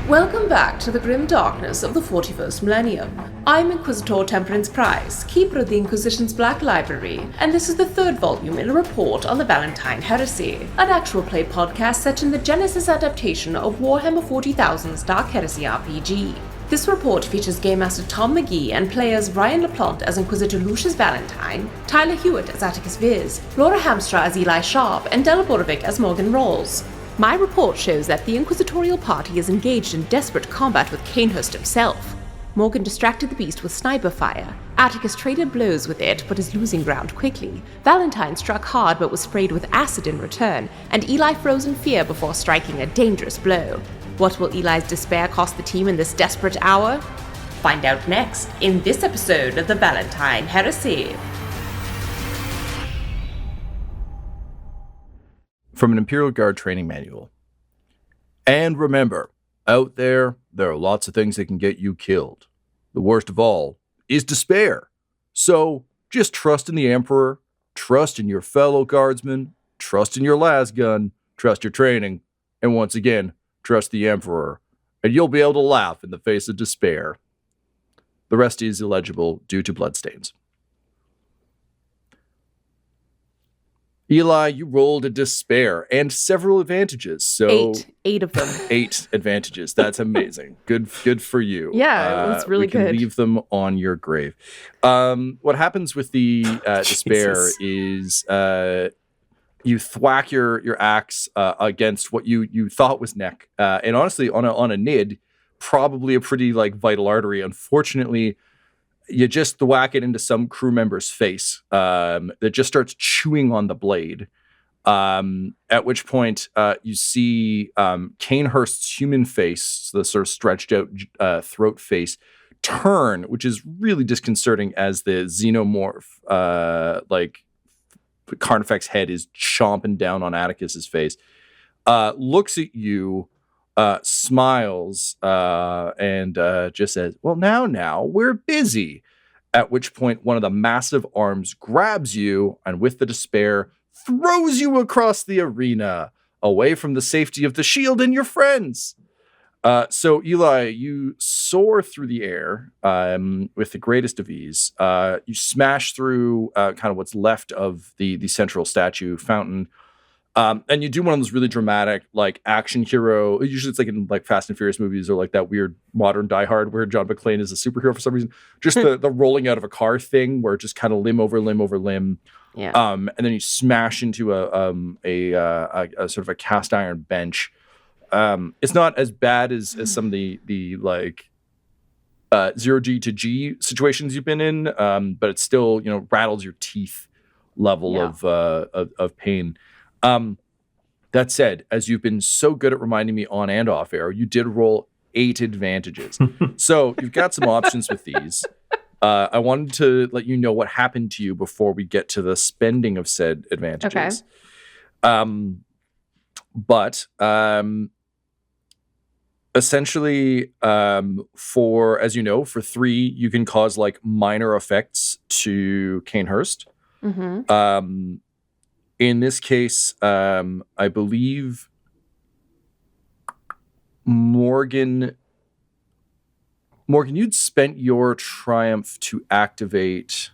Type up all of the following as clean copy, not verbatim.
Welcome back to the grim darkness of the 41st millennium. I'm Inquisitor Temperance Price, keeper of the Inquisition's Black Library, and this is the third volume in a report on the Valentyne Heresy, an actual play podcast set in the Genesis adaptation of Warhammer 40,000's Dark Heresy RPG. This report features Game Master Tom McGee and players Ryan LaPlante as Inquisitor Lucius Valentyne, Tyler Hewitt as Attikus Viz, Laura Hamstra as Eli Sharp, and Della Borovic as Morgan Rawls. My report shows that the Inquisitorial party is engaged in desperate combat with Cainhurst himself. Morgan distracted the beast with sniper fire. Attikus traded blows with it, but is losing ground quickly. Valentyne struck hard but was sprayed with acid in return, and Eli froze in fear before striking a dangerous blow. What will Eli's despair cost the team in this desperate hour? Find out next in this episode of the Valentyne Heresy. From an Imperial Guard training manual. And remember, out there are lots of things that can get you killed. The worst of all is despair. So just trust in the Emperor, trust in your fellow guardsmen, trust in your lasgun, trust your training, and once again, trust the Emperor, and you'll be able to laugh in the face of despair. The rest is illegible due to bloodstains. Eli, you rolled a despair and several advantages. So Eight of them. 8 advantages. That's amazing. Good for you. Yeah, it was really good. We can leave them on your grave. What happens with the despair is you thwack your axe against what you thought was neck, and honestly, on a nid, probably a pretty vital artery. Unfortunately, you just thwack it into some crew member's face that just starts chewing on the blade. At which point you see Cainhurst's human face, the sort of stretched out throat face, turn, which is really disconcerting as the xenomorph, Carnifex head is chomping down on Attikus's face. Looks at you, smiles, and just says, "Well, now, we're busy." At which point, one of the massive arms grabs you, and with the despair, throws you across the arena, away from the safety of the shield and your friends. So, Eli, you soar through the air with the greatest of ease. You smash through kind of what's left of the central statue fountain. And you do one of those really dramatic, action hero. Usually it's in Fast and Furious movies or that weird modern Die Hard where John McClane is a superhero for some reason. Just the rolling out of a car thing where it just kind of limb over limb over limb. Yeah. And then you smash into a sort of a cast iron bench. It's not as bad as some of the 0G to G situations you've been in, but it still rattles your teeth level of pain. That said, as you've been so good at reminding me on and off air, you did roll 8 advantages. So you've got some options with these. I wanted to let you know what happened to you before we get to the spending of said advantages. Okay. But essentially, for 3, you can cause minor effects to Cainhurst. Mm-hmm. In this case, I believe Morgan, you'd spent your triumph to activate...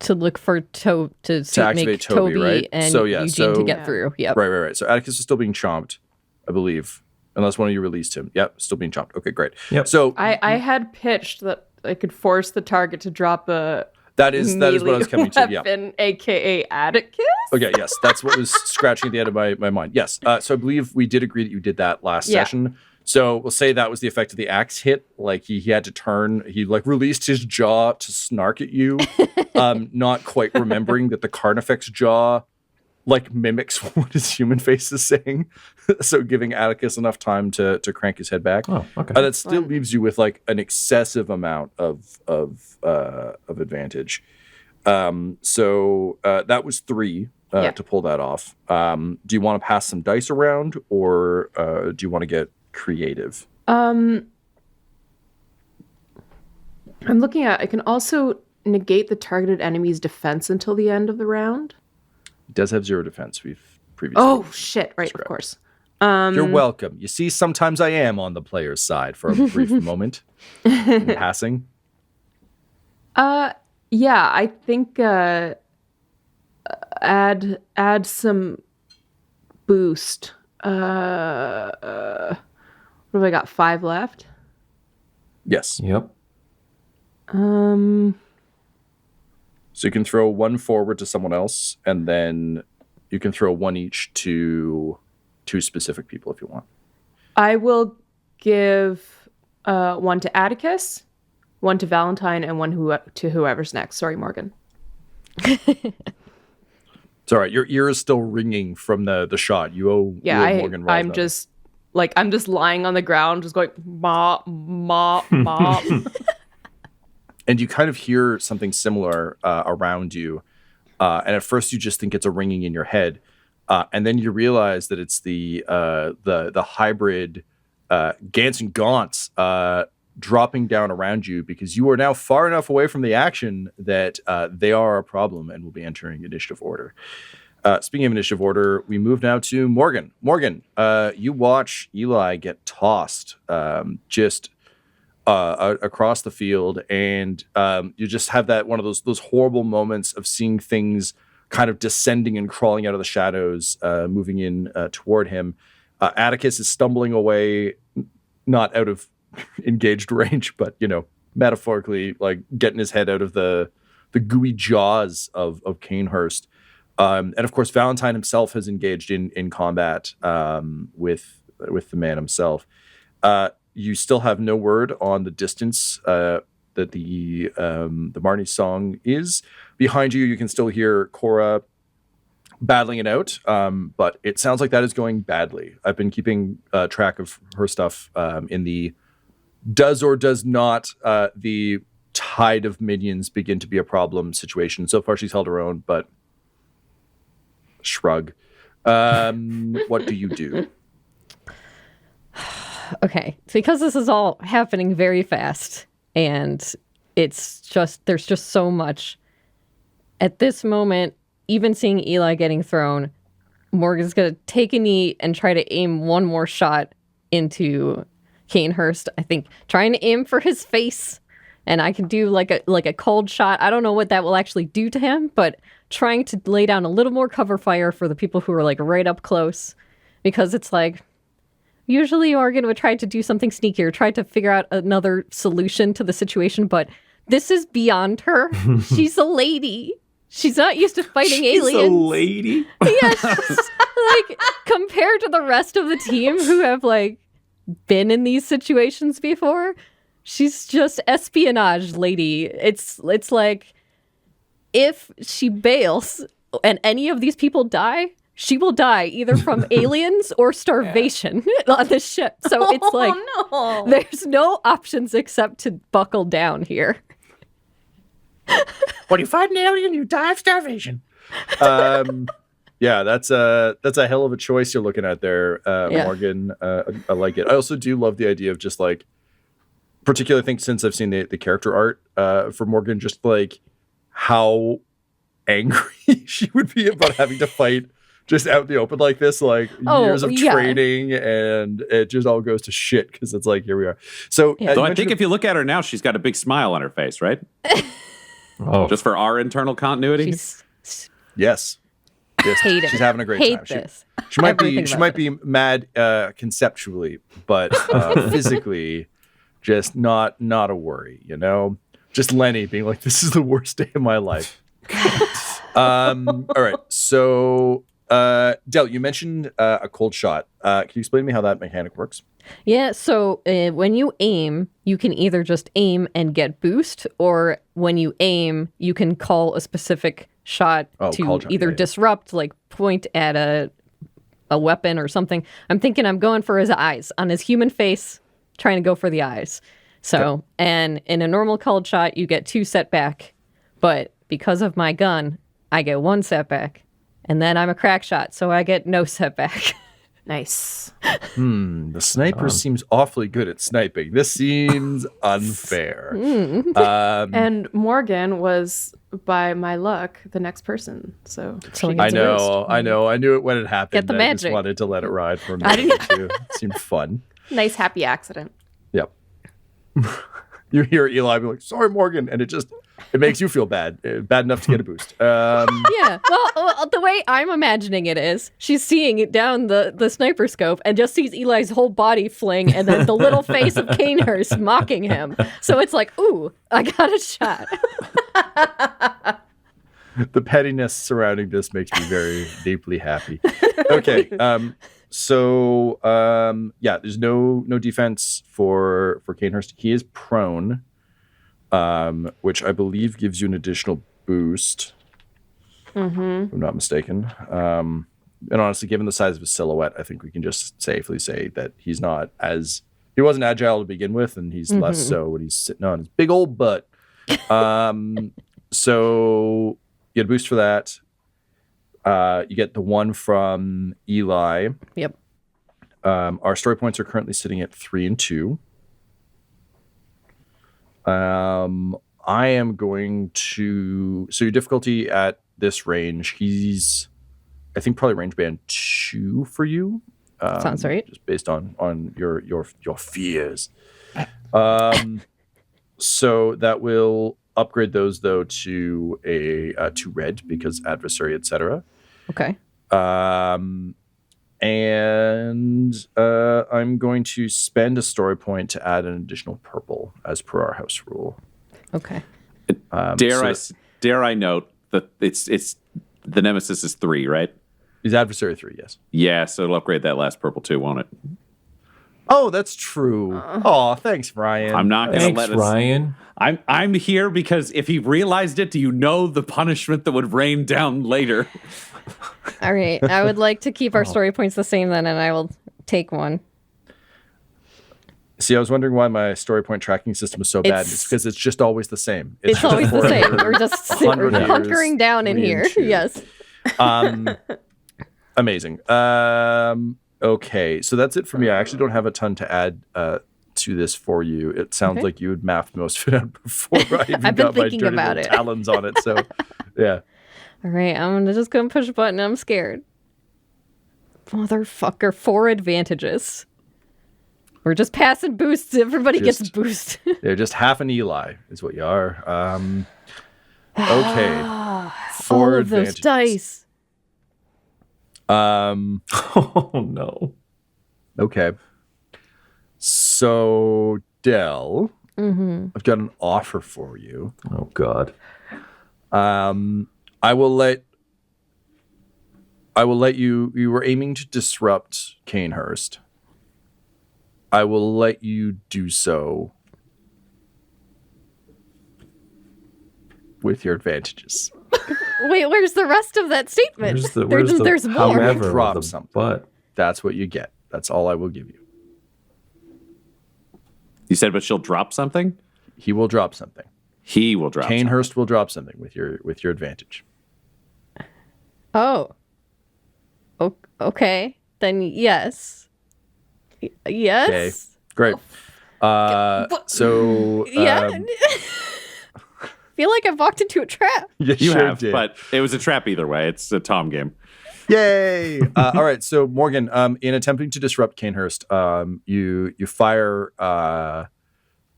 To look for to activate Toby, right? And so, yeah, Eugene to get through. Yep. Right. So Attikus is still being chomped, I believe. Unless one of you released him. Yep, still being chomped. Okay, great. Yep. So I had pitched that I could force the target to drop a... That is what I was coming to. Yeah, aka Attikus. Okay, yes, that's what was scratching at the end of my mind. Yes, so I believe we did agree that you did that last session. So we'll say that was the effect of the axe hit. He had to turn. He released his jaw to snark at you, not quite remembering that the Carnifex jaw mimics what his human face is saying. So giving Attikus enough time to crank his head back. Oh, okay. That still leaves you with an excessive amount of advantage. So that was 3 to pull that off. Do you want to pass some dice around, or do you want to get creative? I'm looking at... I can also negate the targeted enemy's defense until the end of the round. It does have 0 defense. We've previously... Oh, shit. Right, of course. You're welcome. You see, sometimes I am on the player's side for a brief moment in passing. Yeah, I think add some boost. What have I got? 5 left? Yes. Yep. So you can throw 1 forward to someone else, and then you can throw 1 each to 2 specific people if you want. I will give 1 to Attikus, 1 to Valentyne, and 1 to whoever's next. Sorry, Morgan. It's all right. Your ear is still ringing from the shot. You owe Morgan. I'm just lying on the ground, just going ma ma ma. And you kind of hear something similar around you, and at first you just think it's a ringing in your head, and then you realize that it's the hybrid Gants and Gaunts dropping down around you, because you are now far enough away from the action that they are a problem and will be entering initiative order. Speaking of initiative order, we move now to Morgan. Morgan, you watch Eli get tossed across the field, and you just have that one of those horrible moments of seeing things kind of descending and crawling out of the shadows, moving in toward him. Attikus is stumbling away, not out of engaged range, but metaphorically, like getting his head out of the gooey jaws of Cainhurst. And of course, Valentyne himself has engaged in combat with the man himself. You still have no word on the distance that the Marnie song is. Behind you, you can still hear Cora battling it out, but it sounds like that is going badly. I've been keeping track of her stuff in the does or does not the tide of minions begin to be a problem situation. So far, she's held her own, but shrug. What do you do? Okay, so because this is all happening very fast, and there's just so much. At this moment, even seeing Eli getting thrown, Morgan's going to take a knee and try to aim one more shot into Cainhurst. I think trying to aim for his face, and I can do like a cold shot. I don't know what that will actually do to him, but trying to lay down a little more cover fire for the people who are like right up close, because it's like usually Morgan would try to do something sneakier, try to figure out another solution to the situation, but this is beyond her. She's a lady. She's not used to fighting aliens. She's a lady? Yeah, she's like, compared to the rest of the team who have like been in these situations before, she's just espionage lady. It's like, if she bails and any of these people die, she will die either from aliens or starvation on this ship. So it's like, no. There's no options except to buckle down here. When you fight an alien, you die of starvation. Yeah, that's a hell of a choice you're looking at there, Morgan. I like it. I also do love the idea of just like, particularly I think since I've seen the character art for Morgan, just like how angry she would be about having to fight just out in the open like this, like years of training, and it just all goes to shit because it's like, here we are. So though I think if you look at her now, she's got a big smile on her face, right? Just for our internal continuity. Yes, hate she's having a great time. This. She might be mad conceptually, but physically, just not a worry. Just Lenny being like, "This is the worst day of my life." All right, so Del, you mentioned a cold shot. Can you explain to me how that mechanic works? Yeah, so when you aim, you can either just aim and get boost, or when you aim, you can call a specific shot to either disrupt, like point at a weapon or something. I'm thinking I'm going for his eyes, on his human face, trying to go for the eyes. So, and in a normal cold shot, you get 2 setback, but because of my gun, I get 1 setback, and then I'm a crack shot, so I get no setback. Nice. The sniper seems awfully good at sniping. This seems unfair. And Morgan was, by my luck, the next person. So she I gets a boost. know. I knew it when it happened. Get the I just magic. wanted to let it ride for a minute or two. It seemed fun. Nice happy accident. Yep. You hear Eli be like, "Sorry, Morgan," and it makes you feel bad enough to get a boost. Yeah. Well, the way I'm imagining it is she's seeing it down the sniper scope and just sees Eli's whole body fling and then the little face of Cainhurst mocking him. So it's like, ooh, I got a shot. The pettiness surrounding this makes me very deeply happy. Okay. So there's no defense for Cainhurst. He is prone, which I believe gives you an additional boost. If I'm not mistaken. And honestly, given the size of his silhouette, I think we can just safely say that he wasn't agile to begin with, and he's less so when he's sitting on his big old butt. So you get a boost for that. You get the one from Eli. Yep. Our story points are currently sitting at 3 and 2. I am going to... So your difficulty at this range, he's, I think, probably range band 2 for you. Sounds right. Just based on your fears. So that will upgrade those, though, to to red because adversary, etc. Okay. And I'm going to spend a story point to add an additional purple as per our house rule. Okay. Dare I note that it's the nemesis is 3, right? Is adversary 3? Yes. Yeah, so it'll upgrade that last purple too, won't it? Oh, that's true. Oh, thanks, Ryan. I'm not going to let us. Ryan. I'm here because if he realized it, do you know the punishment that would rain down later? All right. I would like to keep our story points the same then, and I will take one. See, I was wondering why my story point tracking system is so bad. It's because it's just always the same. It's always the same. We're just hunkering down in here. Yes. Amazing. Okay, so that's it for me. I actually don't have a ton to add to this for you. It sounds like you had mathed most of it out before I even I've been got my thinking dirty about little it. talons on it. So, yeah. All right. I'm just going to push a button. I'm scared. Motherfucker. 4 advantages. We're just passing boosts. Everybody gets a boost. They're just half an Eli is what you are. Okay. 4 All of those advantages. dice. Oh no. Okay. So, Del, I've got an offer for you. Oh God. I will let you were aiming to disrupt Cainhurst. I will let you do so with your advantages. Wait, where's the rest of that statement? There's more. However, Drop the something. But That's what you get. That's all I will give you. You said, but she'll drop something? He will drop something. He will drop something. Cainhurst will drop something with your advantage. Oh. Okay. Then yes. Yes. Okay. Great. So Yeah. Feel like I've walked into a trap. you You sure have, did. but it was a trap either way. It's a Tom game. Yay! All right, so Morgan, in attempting to disrupt Cainhurst, you fire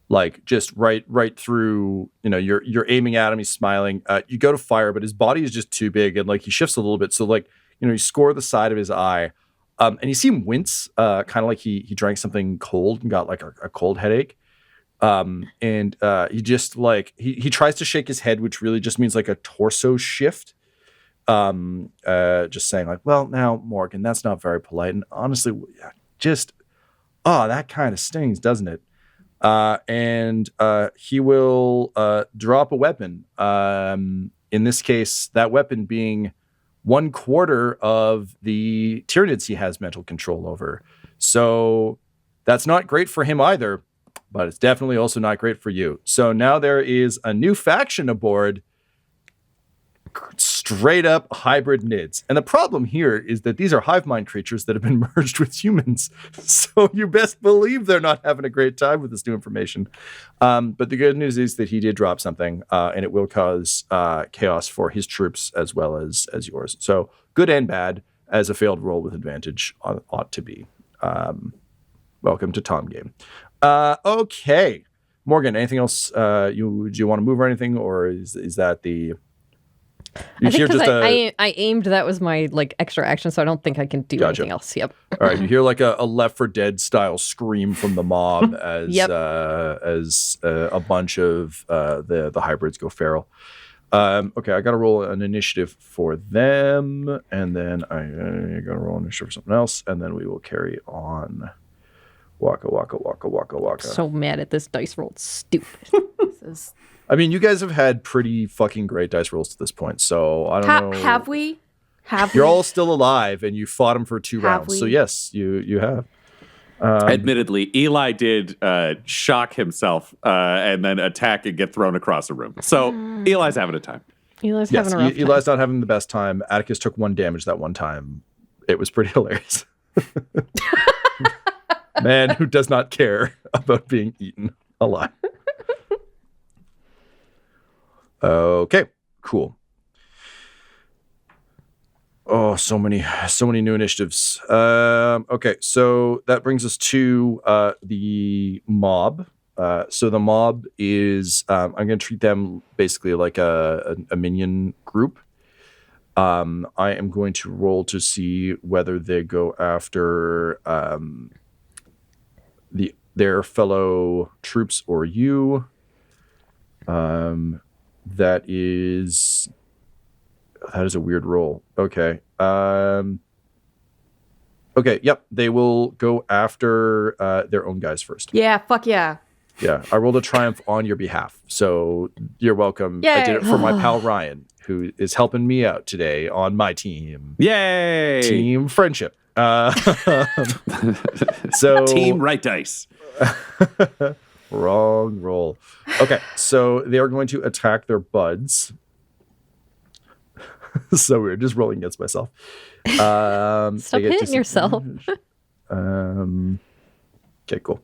like just right through. You know, you're aiming at him. He's smiling. You go to fire, but his body is just too big, and like he shifts a little bit. So like you score the side of his eye, and you see him wince, kind of like he drank something cold and got like a cold headache. And he just like he tries to shake his head, which really just means like a torso shift. Just saying like, well, now Morgan, that's not very polite. And honestly, just, that kind of stings, doesn't it? And he will, drop a weapon. In this case, that weapon being 1/4 of the Tyranids he has mental control over. So that's not great for him either, but it's definitely also not great for you. So now there is a new faction aboard, straight up hybrid nids. And the problem here is that these are hive mind creatures that have been merged with humans. So you best believe they're not having a great time with this new information. But the good news is that he did drop something, and it will cause chaos for his troops as well as yours. So good and bad, as a failed roll with advantage ought to be. Welcome to Tom Game. Okay. Morgan, anything else do you want to move or anything, or is that the... I think because I aimed, that was my extra action, so I don't think I can do anything else. Yep. All right, you hear a Left 4 Dead style scream from the mob as a bunch of the hybrids go feral. Okay, I got to roll an initiative for them, and then I got to roll an initiative for something else, and then we will carry on. Waka, waka, waka, waka, waka. So mad at this dice roll. It's stupid. I mean, you guys have had pretty fucking great dice rolls to this point, so I don't know. Have we? You're all still alive, and you fought him for 2 rounds. So yes, you have. Admittedly, Eli did shock himself and then attack and get thrown across the room. So Eli's having a time. Eli's having a rough time. Eli's not having the best time. Attikus took 1 damage that one time. It was pretty hilarious. Man who does not care about being eaten alive. Okay, cool. Oh, so many new initiatives. Okay, so that brings us to the mob. So the mob is, I'm going to treat them basically like a minion group. I am going to roll to see whether they go after their fellow troops or you. That is a weird roll. Okay. Okay. Yep. They will go after their own guys first. Yeah. Fuck yeah. Yeah. I rolled a triumph on your behalf, so you're welcome. Yay. I did it for my pal Ryan, who is helping me out today on my team. Yay! Team friendship. So team right dice. Wrong roll. Okay, so they are going to attack their buds. So weird, just rolling against myself. Stop hitting yourself. Okay, cool.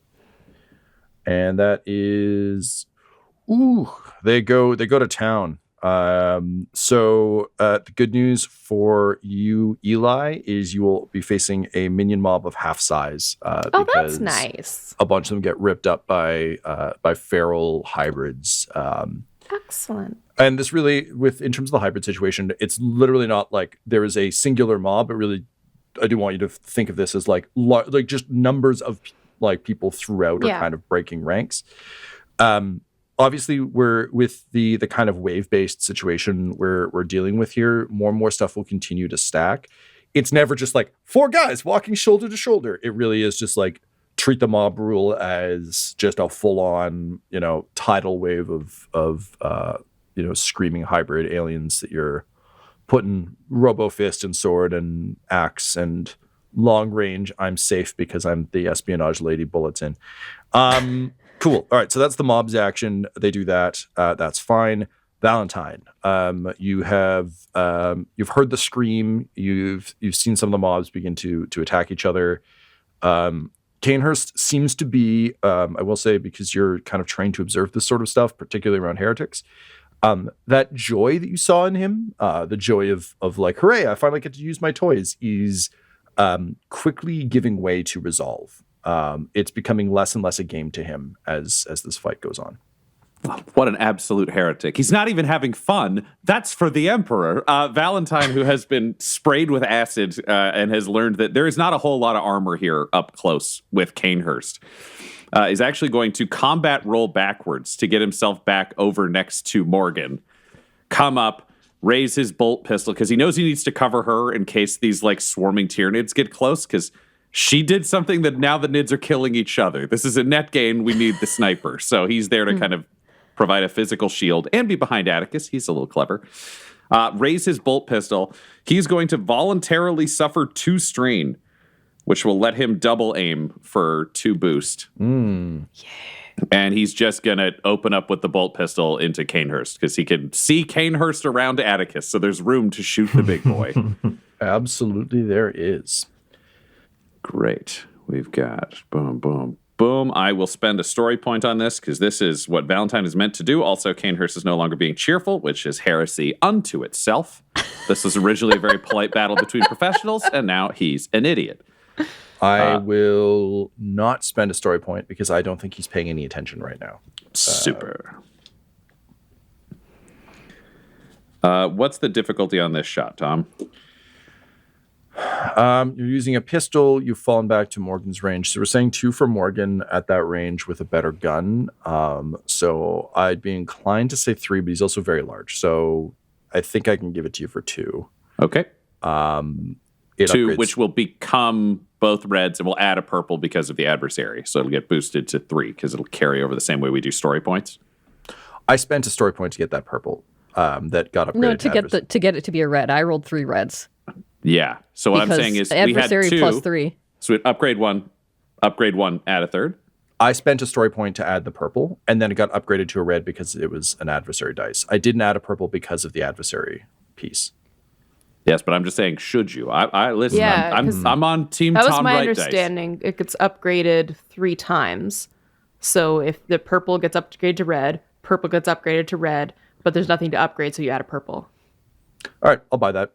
And that is, they go to town. So the good news for you, Eli, is you will be facing a minion mob of half size. That's nice. A bunch of them get ripped up by feral hybrids. Excellent. And this really, in terms of the hybrid situation, it's literally not like there is a singular mob, but really, I do want you to think of this as like just numbers of people throughout are kind of breaking ranks. Obviously, we're with the kind of wave-based situation we're dealing with here. More and more stuff will continue to stack. It's never just 4 guys walking shoulder to shoulder. It really is just treat the mob rule as just a full-on, tidal wave of screaming hybrid aliens that you're putting robo-fist and sword and axe and long range. I'm safe because I'm the espionage lady bullets in. Cool. All right. So that's the mob's action. They do that. That's fine. Valentyne, you've heard the scream. You've seen some of the mobs begin to attack each other. Cainhurst seems to be, I will say, because you're kind of trained to observe this sort of stuff, particularly around heretics. That joy that you saw in him, the joy of hooray, I finally get to use my toys, is quickly giving way to resolve. It's becoming less and less a game to him as this fight goes on. What an absolute heretic. He's not even having fun. That's for the Emperor. Valentyne, who has been sprayed with acid and has learned that there is not a whole lot of armor here up close with Cainhurst, is actually going to combat roll backwards to get himself back over next to Morgan. Come up, raise his bolt pistol, because he knows he needs to cover her in case these swarming Tyranids get close, because she did something that now the Nids are killing each other. This is a net gain. We need the sniper. So he's there to kind of provide a physical shield and be behind Attikus. He's a little clever. Raise his bolt pistol. He's going to voluntarily suffer 2 strain, which will let him double aim for 2 boost. Yeah. And he's just going to open up with the bolt pistol into Cainhurst because he can see Cainhurst around Attikus, so there's room to shoot the big boy. Absolutely, there is. Great. We've got boom, boom, boom. I will spend a story point on this because this is what Valentyne is meant to do. Also, Cainhurst is no longer being cheerful, which is heresy unto itself. This was originally a very polite battle between professionals, and now he's an idiot. I will not spend a story point because I don't think he's paying any attention right now. Super. What's the difficulty on this shot, Tom? You're using a pistol. You've fallen back to Morgan's range. So we're saying 2 for Morgan at that range with a better gun. So I'd be inclined to say 3, but he's also very large. So I think I can give it to you for 2. Okay. 2, upgrades. which will become both reds, and we'll add a purple because of the adversary. So it'll get boosted to 3 because it'll carry over the same way we do story points. I spent a story point to get that purple. That got upgraded. No, to get it to be a red. I rolled 3 reds. Yeah. So what I'm saying is we had 2 plus 3. So we'd upgrade 1, add a third. I spent a story point to add the purple, and then it got upgraded to a red because it was an adversary dice. I didn't add a purple because of the adversary piece. Yes, but I'm just saying, should you? I listen. Yeah, I'm on team That Tom was my Wright understanding. It gets upgraded 3 times. So if the purple gets upgraded to red, purple gets upgraded to red, but there's nothing to upgrade, so you add a purple. All right, I'll buy that.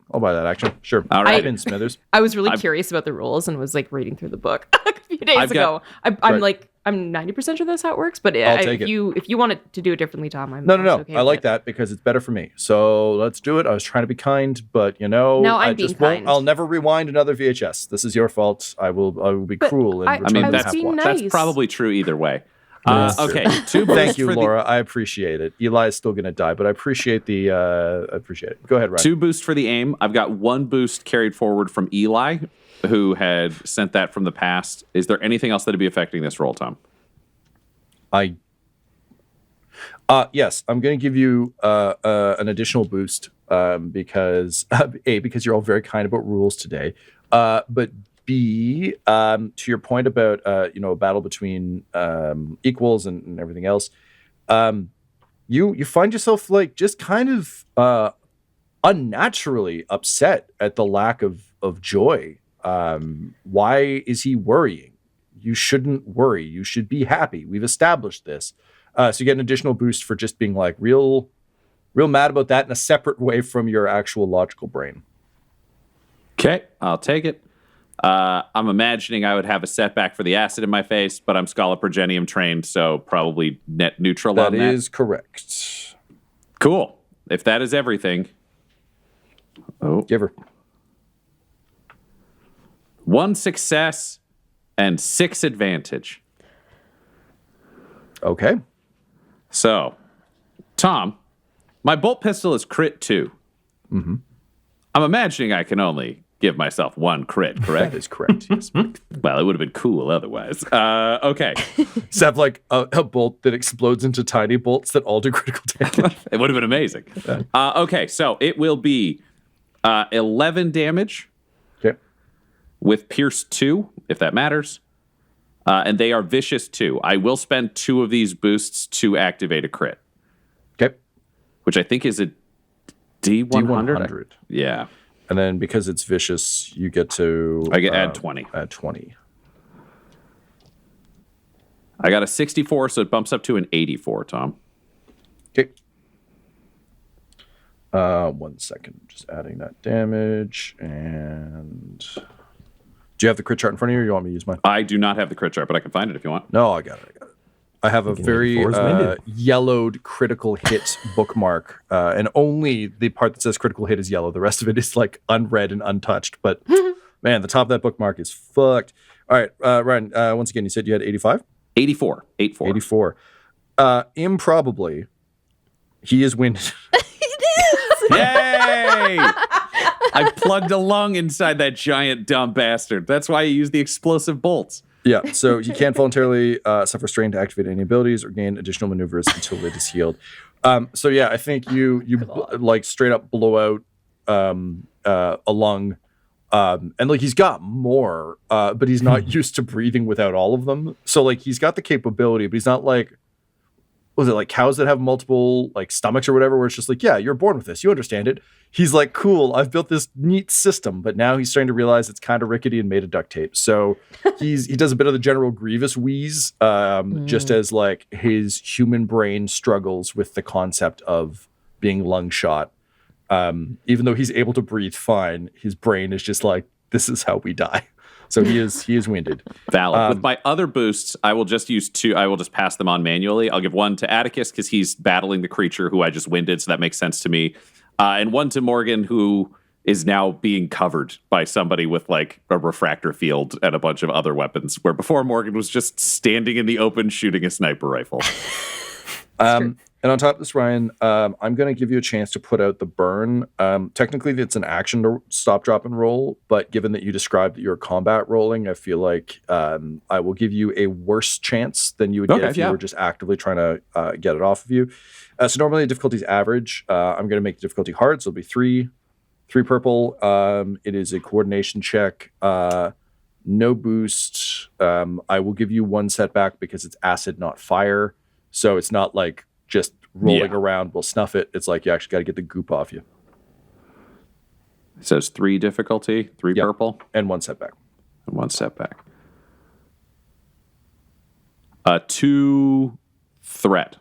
Action. Sure. All right. Ben Smithers. I was really curious about the rules and was like reading through the book a few days ago. I'm like, I'm 90% sure that's how it works, but take if you wanted to do it differently, Tom, I'm No. okay I like with it. that because it's better for me. So let's do it. I was trying to be kind, but Now I'm I being just won't. kind. I'll never rewind another VHS. This is your fault. I will be cruel and I return mean, the was that's being half-watch. nice. that's probably true either way. Yes. Okay, 2 boosts Thank you, for Laura. I appreciate it. Eli is still going to die, but I appreciate the. I appreciate it. Go ahead, Ryan. 2 boosts for the aim. I've got 1 boost carried forward from Eli, who had sent that from the past. Is there anything else that'd be affecting this roll, Tom? Yes, I'm going to give you an additional boost because because you're all very kind about rules today, but B, to your point about a battle between equals and everything else, you find yourself like just kind of unnaturally upset at the lack of joy. Why is he worrying? You shouldn't worry. You should be happy. We've established this. So you get an additional boost for just being like real mad about that in a separate way from your actual logical brain. Okay, I'll take it. I'm imagining I would have a setback for the acid in my face, but I'm Scholar Progenium trained, so probably net neutral on that. That is correct. Cool. If that is everything. Oh. Give her. 1 success and 6 advantage. Okay. So, Tom, my bolt pistol is crit 2. Mm-hmm. I'm imagining I can only give myself 1 crit, correct? That is correct. Yes. Well, it would have been cool otherwise. Okay. So have like a bolt that explodes into tiny bolts that all do critical damage. It would have been amazing. Okay, so it will be 11 damage Okay. with Pierce 2, if that matters. And they are vicious 2. I will spend 2 of these boosts to activate a crit, Okay. which I think is a D100. D100. Yeah. And then because it's vicious, you get to add 20. Add 20. I got a 64, so it bumps up to an 84, Tom. Okay. 1 second. Just adding that damage. And do you have the crit chart in front of you, or you want me to use mine? I do not have the crit chart, but I can find it if you want. No, I got it. I have a very 84 is winded. yellowed critical hit bookmark, and only the part that says critical hit is yellow. The rest of it is like unread and untouched. But man, the top of that bookmark is fucked. All right, Ryan, once again, you said you had 85? 84. 84. Improbably, he is winded. Yay! I plugged a lung inside that giant dumb bastard. That's why you use the explosive bolts. Yeah, so you can't voluntarily suffer strain to activate any abilities or gain additional maneuvers until it is healed. So yeah, I think you like straight up blow out a lung And like he's got more, but he's not used to breathing without all of them. So like he's got the capability, but he's not like, was it like cows that have multiple like stomachs or whatever, where it's just like, yeah, you're born with this, you understand it. He's like, cool, I've built this neat system, but now he's starting to realize it's kind of rickety and made of duct tape. So he does a bit of the General Grievous wheeze, just as like his human brain struggles with the concept of being lung shot. Even though he's able to breathe fine, his brain is just like, this is how we die. So he is winded. Valid. With my other boosts, I will just use 2. I will just pass them on manually. I'll give 1 to Attikus because he's battling the creature who I just winded, so that makes sense to me. And 1 to Morgan, who is now being covered by somebody with like a refractor field and a bunch of other weapons, where before Morgan was just standing in the open shooting a sniper rifle. And on top of this, Ryan, I'm going to give you a chance to put out the burn. Technically, it's an action to stop, drop, and roll. But given that you described that you're combat rolling, I feel like I will give you a worse chance than you would get if you were just actively trying to get it off of you. So normally the difficulty is average. I'm going to make the difficulty hard, so it'll be 3 purple. It is a coordination check. No boost. I will give you 1 setback because it's acid, not fire. So it's not like just rolling around will snuff it. It's like you actually got to get the goop off you. It says 3 difficulty, 3 purple. And 1 setback. And 1 setback. 2 threat.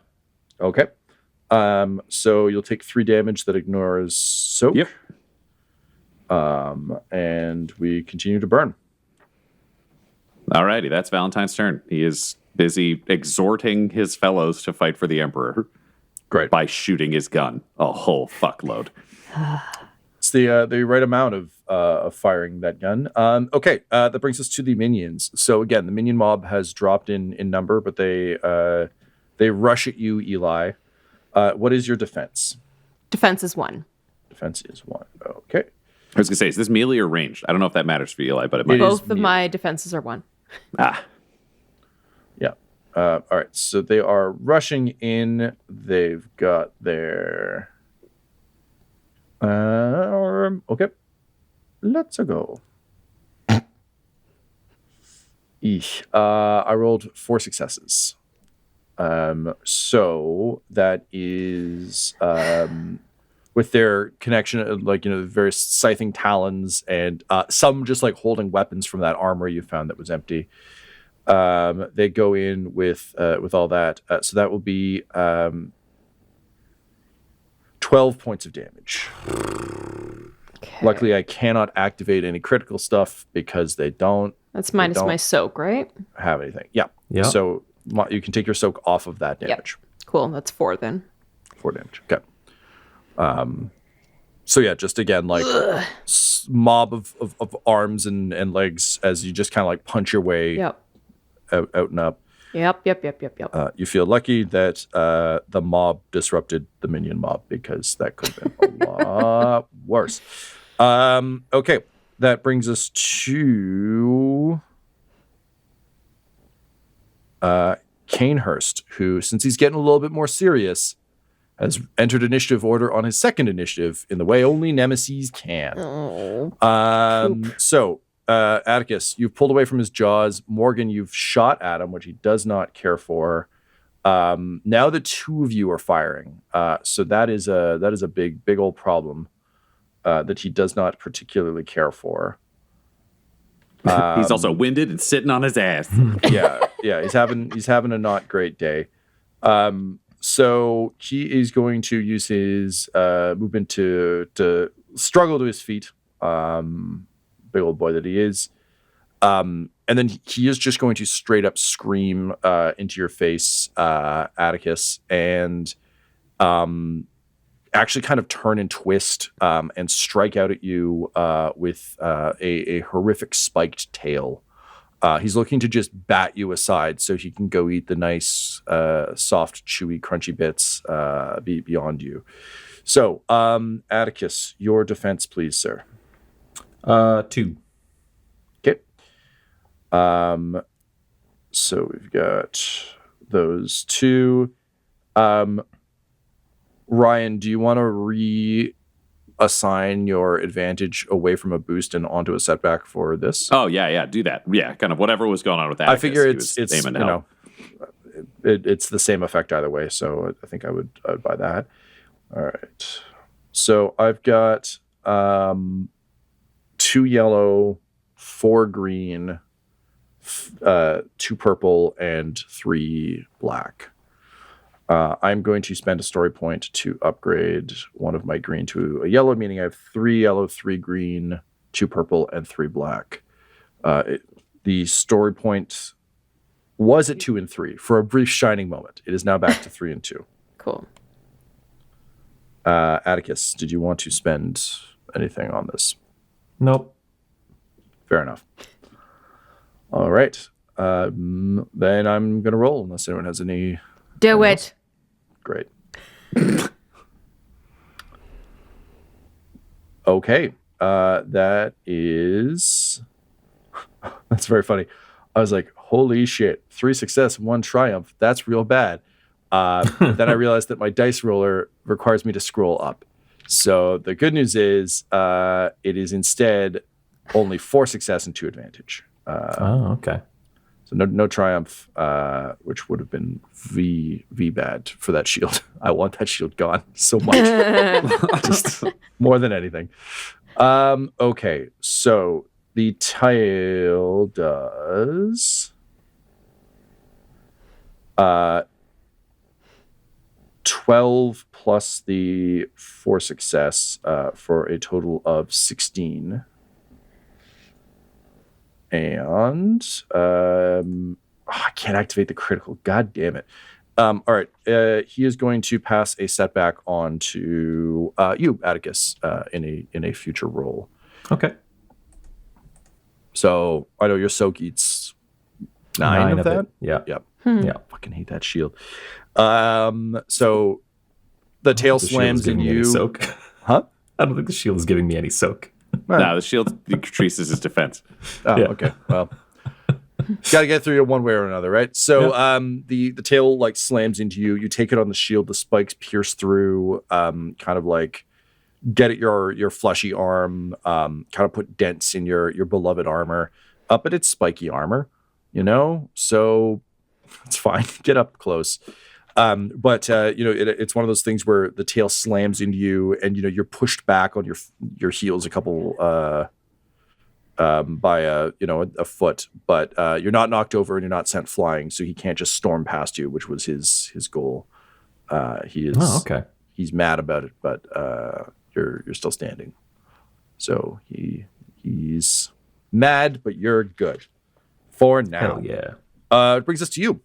Okay. So you'll take 3 damage that ignores soak. Yep. And we continue to burn. Alrighty, that's Valentine's turn. He is busy exhorting his fellows to fight for the Emperor. Great. By shooting his gun a whole fuckload. It's the right amount of firing that gun. Okay, that brings us to the minions. So again, the minion mob has dropped in number, but they rush at you, Eli. What is your defense? Defense is 1. Defense is 1. Okay. I was gonna say, is this melee or ranged? I don't know if that matters for Eli, but it might. Both of my defenses are 1. Yeah. All right. So they are rushing in. They've got their. Okay. Let's go. I rolled 4 successes. So that is with their connection, like, the various scything talons and some just like holding weapons from that armor you found that was empty. They go in with all that. So that will be 12 points of damage. Okay. Luckily, I cannot activate any critical stuff because they don't. That's minus my soak, right? Have anything? Yeah. So you can take your soak off of that damage. Yep. Cool. That's 4 then. 4 damage. Okay. So yeah, just again, like mob of arms and legs as you just kind of like punch your way out and up. Yep. You feel lucky that the mob disrupted the minion mob because that could have been a lot worse. Okay, that brings us to Cainhurst, who, since he's getting a little bit more serious, has entered initiative order on his second initiative in the way only nemesis can. So, Attikus, you've pulled away from his jaws. Morgan, you've shot at him, which he does not care for. Now the 2 of you are firing. So that is a big old problem that he does not particularly care for. He's also winded and sitting on his ass. yeah. He's having a not great day. So he is going to use his movement to struggle to his feet. Big old boy that he is. And then he is just going to straight up scream into your face, Attikus, and actually kind of turn and twist and strike out at you with a horrific spiked tail. He's looking to just bat you aside so he can go eat the nice, soft, chewy, crunchy bits beyond you. So, Attikus, your defense, please, sir. 2. Okay. So we've got those 2. Ryan, do you want to assign your advantage away from a boost and onto a setback for this? Oh yeah, do that. Yeah, kind of whatever was going on with that. I figure it's it's the same effect either way, so I think I would buy that. All right. So I've got 2 yellow, 4 green, 2 purple, and 3 black. I'm going to spend a story point to upgrade one of my green to a yellow, meaning I have 3 yellow, 3 green, 2 purple, and 3 black. The story point was at 2 and 3 for a brief shining moment. It is now back to 3 and 2. Cool. Attikus, did you want to spend anything on this? Nope. Fair enough. All right. Then I'm going to roll unless anyone has any... Do it. Great. Okay. That is... That's very funny. I was like, holy shit. 3 success, 1 triumph. That's real bad. Then I realized that my dice roller requires me to scroll up. So the good news is it is instead only 4 success and 2 advantage. Okay. So no triumph, which would have been V bad for that shield. I want that shield gone so much. Just more than anything. Okay, so the tail does 12 plus the 4 success for a total of 16. And I can't activate the critical. God damn it. All right. He is going to pass a setback on to you, Attikus, in a future roll. Okay. So I know your soak eats 9 of that. It. Yeah. Yep. Yeah. Fucking hate that shield. So the tail slams in you. Soak. Huh? I don't think the shield is giving me any soak. No, the shield decreases his defense. Oh, yeah. Okay. Well, got to get through it one way or another, right? So, the tail like slams into you. You take it on the shield. The spikes pierce through, kind of like get at your fleshy arm. Kind of put dents in your beloved armor. But it's spiky armor, so it's fine. Get up close. But it's one of those things where the tail slams into you, and you're pushed back on your heels a couple by a foot, but you're not knocked over and you're not sent flying, so he can't just storm past you, which was his goal. He is okay. He's mad about it, but you're still standing. So he's mad, but you're good for now. Hell yeah. It brings us to you.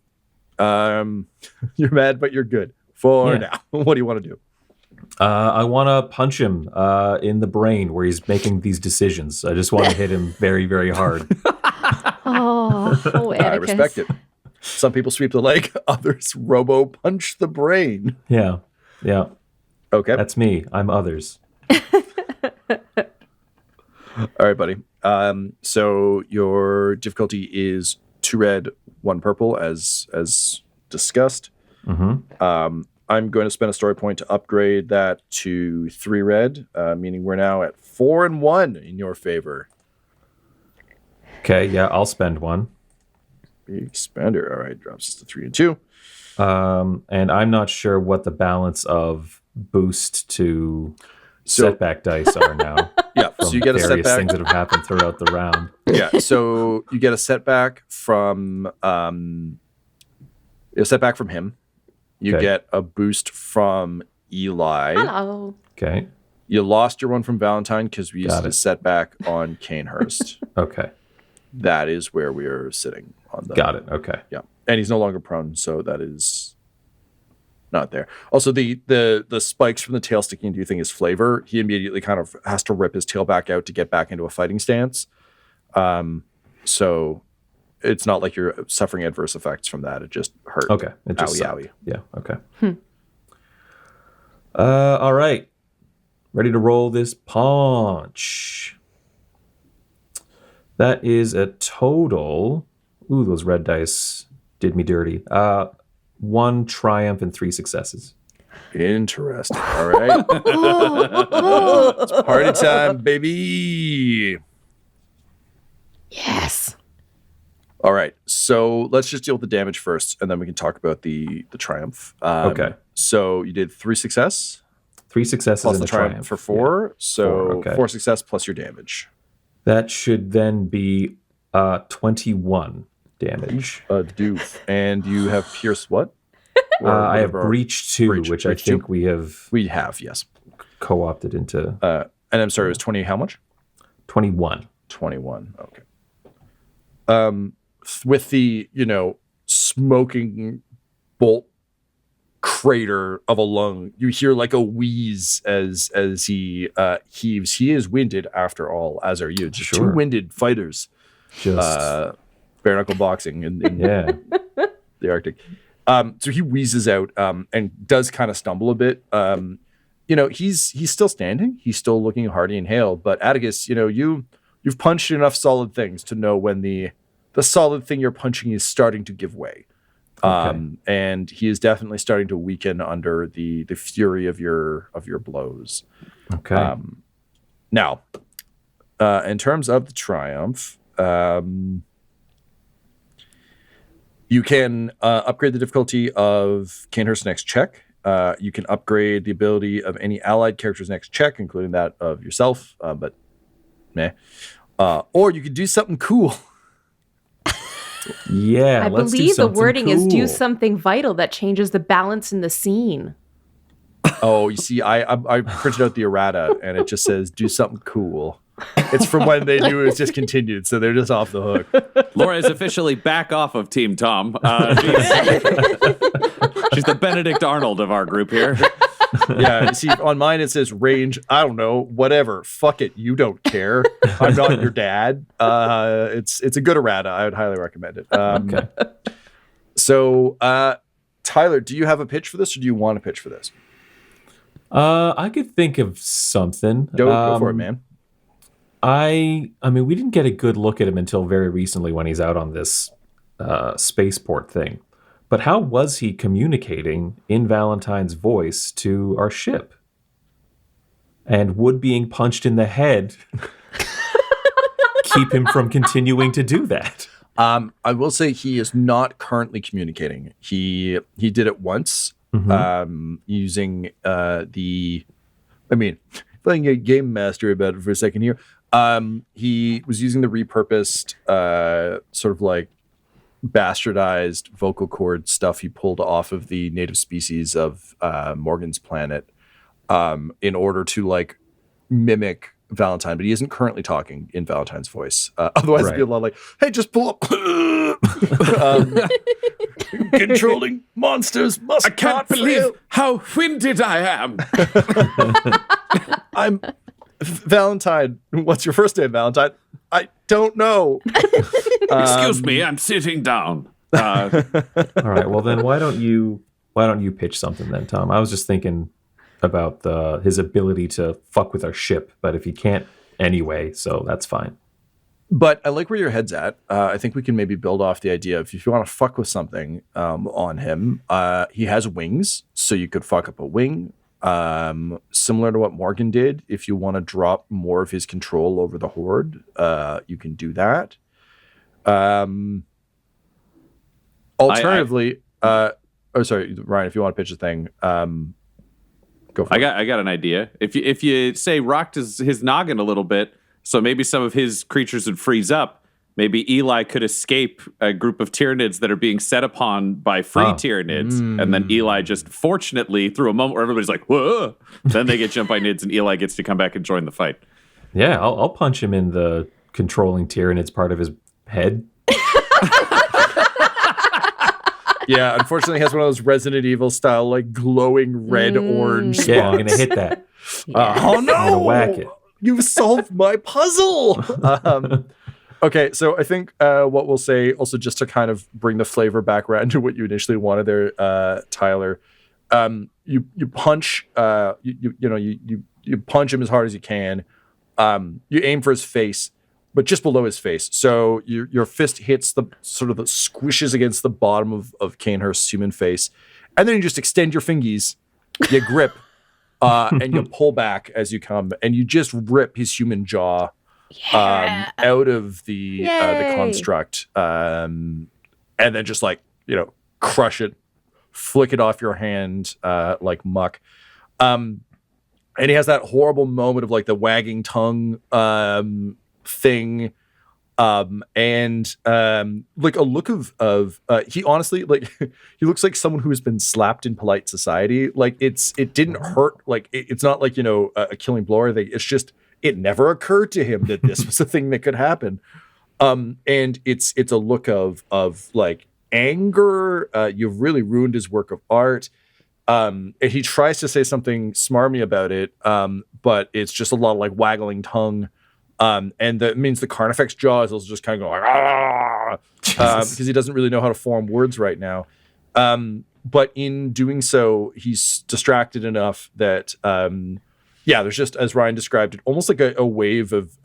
You're mad, but you're good for now. What do you want to do? I want to punch him in the brain where he's making these decisions. I just want to hit him very, very hard. Oh, I respect it. Some people sweep the leg, others robo punch the brain. Yeah. Okay. That's me. I'm others. All right, buddy. So your difficulty is 2 red, 1 purple, as discussed. Mm-hmm. I'm going to spend a story point to upgrade that to 3 red, meaning we're now at 4 and 1 in your favor. Okay, yeah, I'll spend 1. Big spender. All right, drops us to 3 and 2. And I'm not sure what the balance of boost to setback dice are now. Yeah, so you get a various setback. things that have happened throughout the round. Yeah, so you get a setback from him. You get a boost from Eli. Hello. Okay. You lost your one from Valentyne because we used Got a it. setback on Cainhurst. Okay. That is where we are sitting on the. Got it. Okay. Yeah, and he's no longer prone, so that is not there. Also, the spikes from the tail sticking into you thing is flavor. He immediately kind of has to rip his tail back out to get back into a fighting stance. So it's not like you're suffering adverse effects from that. It just hurt. Okay. It just owie, sucked. owie. Yeah. Okay. All right. Ready to roll this punch. That is a total. Ooh, those red dice did me dirty. 1 triumph and 3 successes. Interesting. All right. It's party time, baby. Yes. All right. So let's just deal with the damage first, and then we can talk about the triumph. Okay. So you did 3 success 3 successes plus in the the triumph triumph. for 4. Yeah. So 4, 4 success plus your damage. That should then be 21 damage. Doof. And you have pierce what? I have whatever. breach 2, which I breach think 2? we have We have, yes. co-opted into And I'm sorry, it was 20 how much? 21. 21. Okay. With the, smoking bolt crater of a lung, you hear like a wheeze as he heaves. He is winded after all, as are you. Just Sure. 2 winded fighters. Just Bare knuckle boxing in yeah. the Arctic. So he wheezes out and does kind of stumble a bit. He's still standing. He's still looking hardy and hale. But Attikus, you've punched enough solid things to know when the solid thing you're punching is starting to give way. Okay. And he is definitely starting to weaken under the fury of your blows. Okay. Now, in terms of the triumph, you can upgrade the difficulty of Cainhurst's next check. You can upgrade the ability of any allied character's next check, including that of yourself, but meh. Or you could do something cool. Yeah, I let's do believe the something wording is do cool. something vital that changes the balance in the scene. Oh, you see, I printed out the errata, and it just says do something cool. It's from when they knew it was discontinued, so they're just off the hook. Laura is officially back off of Team Tom. She's the Benedict Arnold of our group here. Yeah, you see, on mine it says range. I don't know, whatever. Fuck it, you don't care. I'm not your dad. It's a good errata. I would highly recommend it. Okay. So, Tyler, do you have a pitch for this, or do you want to pitch for this? I could think of something. Go for it, man. I mean, we didn't get a good look at him until very recently when he's out on this spaceport thing. But how was he communicating in Valentyne's voice to our ship? And would being punched in the head keep him from continuing to do that? I will say he is not currently communicating. He did it once, using if I can get game master about it for a second here. He was using the repurposed sort of like bastardized vocal cord stuff he pulled off of the native species of Morgan's planet in order to like mimic Valentyne, but he isn't currently talking in Valentyne's voice. Otherwise it'd be a lot like, hey, just pull up. Controlling monsters must I can't not believe fail. how winded I am. I'm Valentyne. What's your first name, Valentyne? I don't know. Excuse me, I'm sitting down. All right. Well, then why don't you pitch something then, Tom? I was just thinking about his ability to fuck with our ship, but if he can't anyway, so that's fine. But I like where your head's at. I think we can maybe build off the idea of if you want to fuck with something on him, he has wings, so you could fuck up a wing. Similar to what Morgan did, if you want to drop more of his control over the Horde, you can do that. Alternatively, sorry, Ryan, if you want to pitch a thing, go for it. I got an idea. If you say rocked his noggin a little bit, so maybe some of his creatures would freeze up. Maybe Eli could escape a group of Tyranids that are being set upon by free Tyranids. And then Eli just, fortunately, through a moment where everybody's like, whoa, then they get jumped by Nids and Eli gets to come back and join the fight. Yeah, I'll punch him in the controlling Tyranids part of his head. Yeah, unfortunately, he has one of those Resident Evil style, like glowing red orange spots. Yeah, I'm going to hit that. Oh no! I'm going to whack it. You've solved my puzzle. Okay, so I think what we'll say, also just to kind of bring the flavor back around to what you initially wanted there, Tyler. You punch, you punch him as hard as you can. You aim for his face, but just below his face. So your fist hits the sort of the squishes against the bottom of Cainhurst's human face, and then you just extend your fingies You grip, and you pull back as you come, and you just rip his human jaw out of the construct, and then just like, crush it, flick it off your hand like muck. And he has that horrible moment of like the wagging tongue thing. And like a look of he honestly, like, he looks like someone who has been slapped in polite society. Like it didn't hurt. Like it's not like, a killing blow or anything. It's just, it never occurred to him that this was a thing that could happen. And it's a look of like anger. You've really ruined his work of art. And he tries to say something smarmy about it. But it's just a lot of like waggling tongue. And that means the Carnifex jaw is also just kind of going because he doesn't really know how to form words right now. But in doing so, he's distracted enough that, there's just, as Ryan described it, almost like a wave of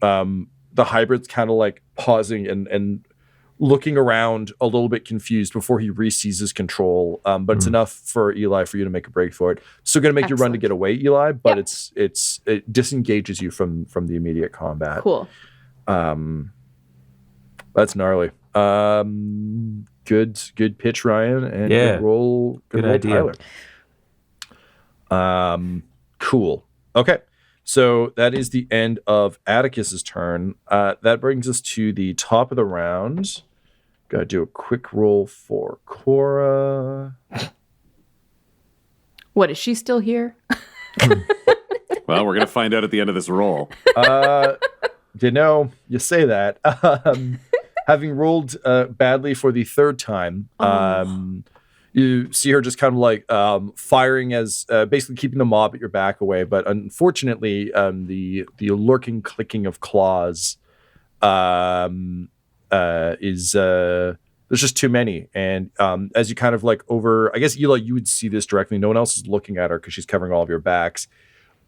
the hybrids kind of like pausing and looking around a little bit confused before he re-seizes control. But it's enough for Eli for you to make a break for it. Still going to make you run to get away, Eli, but it disengages you from the immediate combat. Cool. That's gnarly. Good pitch, Ryan, and good roll. Good idea. Tyler. Cool. Okay. So that is the end of Attikus's turn. That brings us to the top of the round. Gotta do a quick roll for Cora. What, is she still here? Well, we're going to find out at the end of this roll. You say that. Having rolled badly for the third time, you see her just kind of like firing as basically keeping the mob at your back away. But unfortunately, the lurking clicking of claws is there's just too many. And as you kind of like I guess, Eli, you would see this directly. No one else is looking at her because she's covering all of your backs.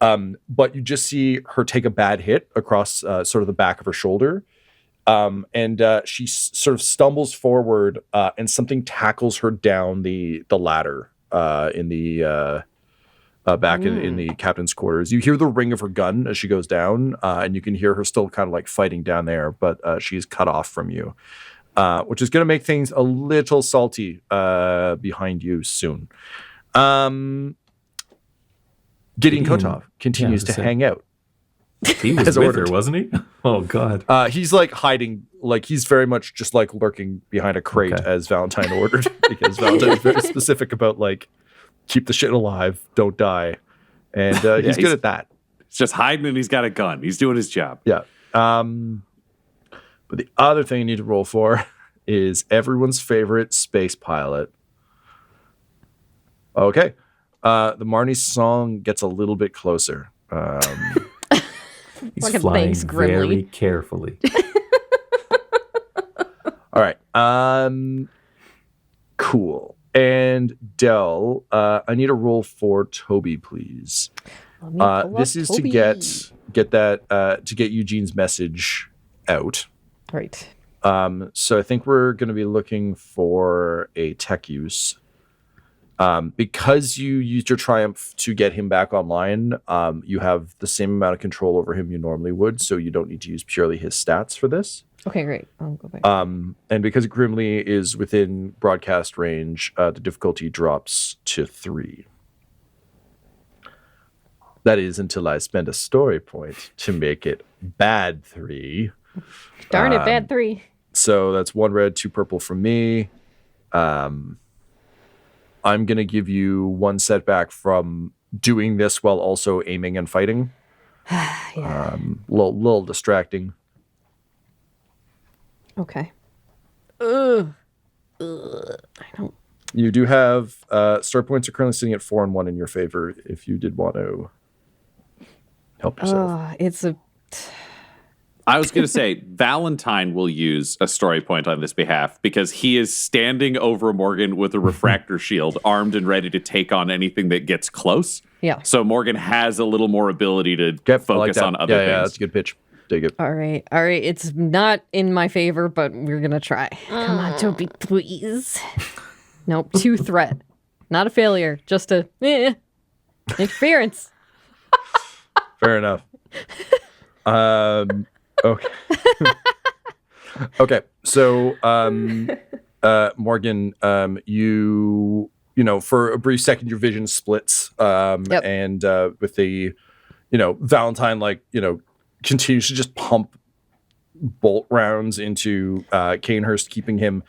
But you just see her take a bad hit across sort of the back of her shoulder. And she sort of stumbles forward and something tackles her down the ladder in the back in the captain's quarters. You hear the ring of her gun as she goes down, and you can hear her still kind of like fighting down there, but she's cut off from you, which is going to make things a little salty behind you soon. Gideon Kotov continues to hang out. He was with her, wasn't he? Oh, God. He's like hiding, like he's very much just like lurking behind a crate as Valentyne ordered, because Valentyne is very specific about like, keep the shit alive, don't die. And he's good at that. He's just hiding and he's got a gun. He's doing his job. Yeah. But the other thing you need to roll for is everyone's favorite space pilot. Okay. The Marnie song gets a little bit closer. He's flying very carefully. All right. Cool. And Del, I need a roll for Toby, please. This is Toby. to get that to get Eugene's message out. Right. So I think we're going to be looking for a tech use. Because you used your triumph to get him back online, you have the same amount of control over him you normally would, so you don't need to use purely his stats for this. Okay, great. I'll go back. And because Grimly is within broadcast range, the difficulty drops to 3. That is until I spend a story point to make it bad 3. Darn it, bad 3. So that's 1 red, 2 purple from me. I'm going to give you 1 setback from doing this while also aiming and fighting. Little distracting. Okay. I don't. You do have story points are currently sitting at 4 and 1 in your favor if you did want to help yourself. It's a. I was going to say, Valentyne will use a story point on this behalf because he is standing over Morgan with a refractor shield, armed and ready to take on anything that gets close. Yeah. So Morgan has a little more ability to focus on other things. Yeah, that's a good pitch. Dig it. All right. It's not in my favor, but we're going to try. Come on, Toby, please. Nope. 2 threat. Not a failure. Just a, Interference. Fair enough. Okay. Okay. So, Morgan, you know, for a brief second, your vision splits. Yep. And with the, you know, Valentyne, like, you know, continues to just pump bolt rounds into Cainhurst, keeping him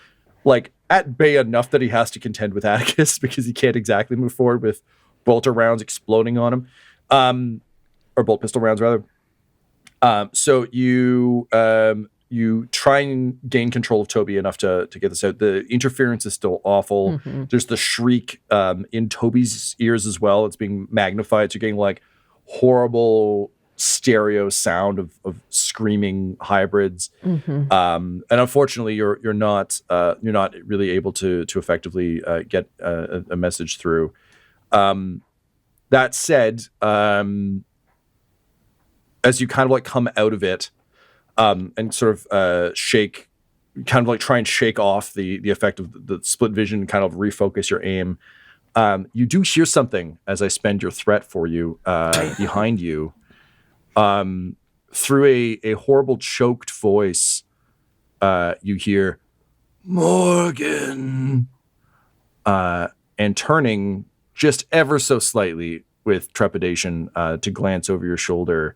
like at bay enough that he has to contend with Attikus because he can't exactly move forward with bolter rounds exploding on him, or bolt pistol rounds rather. So you try and gain control of Toby enough to get this out. The interference is still awful. Mm-hmm. There's the shriek in Toby's ears as well. It's being magnified. So you're getting like horrible stereo sound of screaming hybrids. Mm-hmm. And unfortunately, you're not really able to effectively get a message through. That said, as you kind of like come out of it, and sort of shake, kind of like try and shake off the effect of the split vision, kind of refocus your aim. You do hear something as I spend your threat for you behind you. Through a horrible choked voice, you hear Morgan, and turning just ever so slightly with trepidation to glance over your shoulder.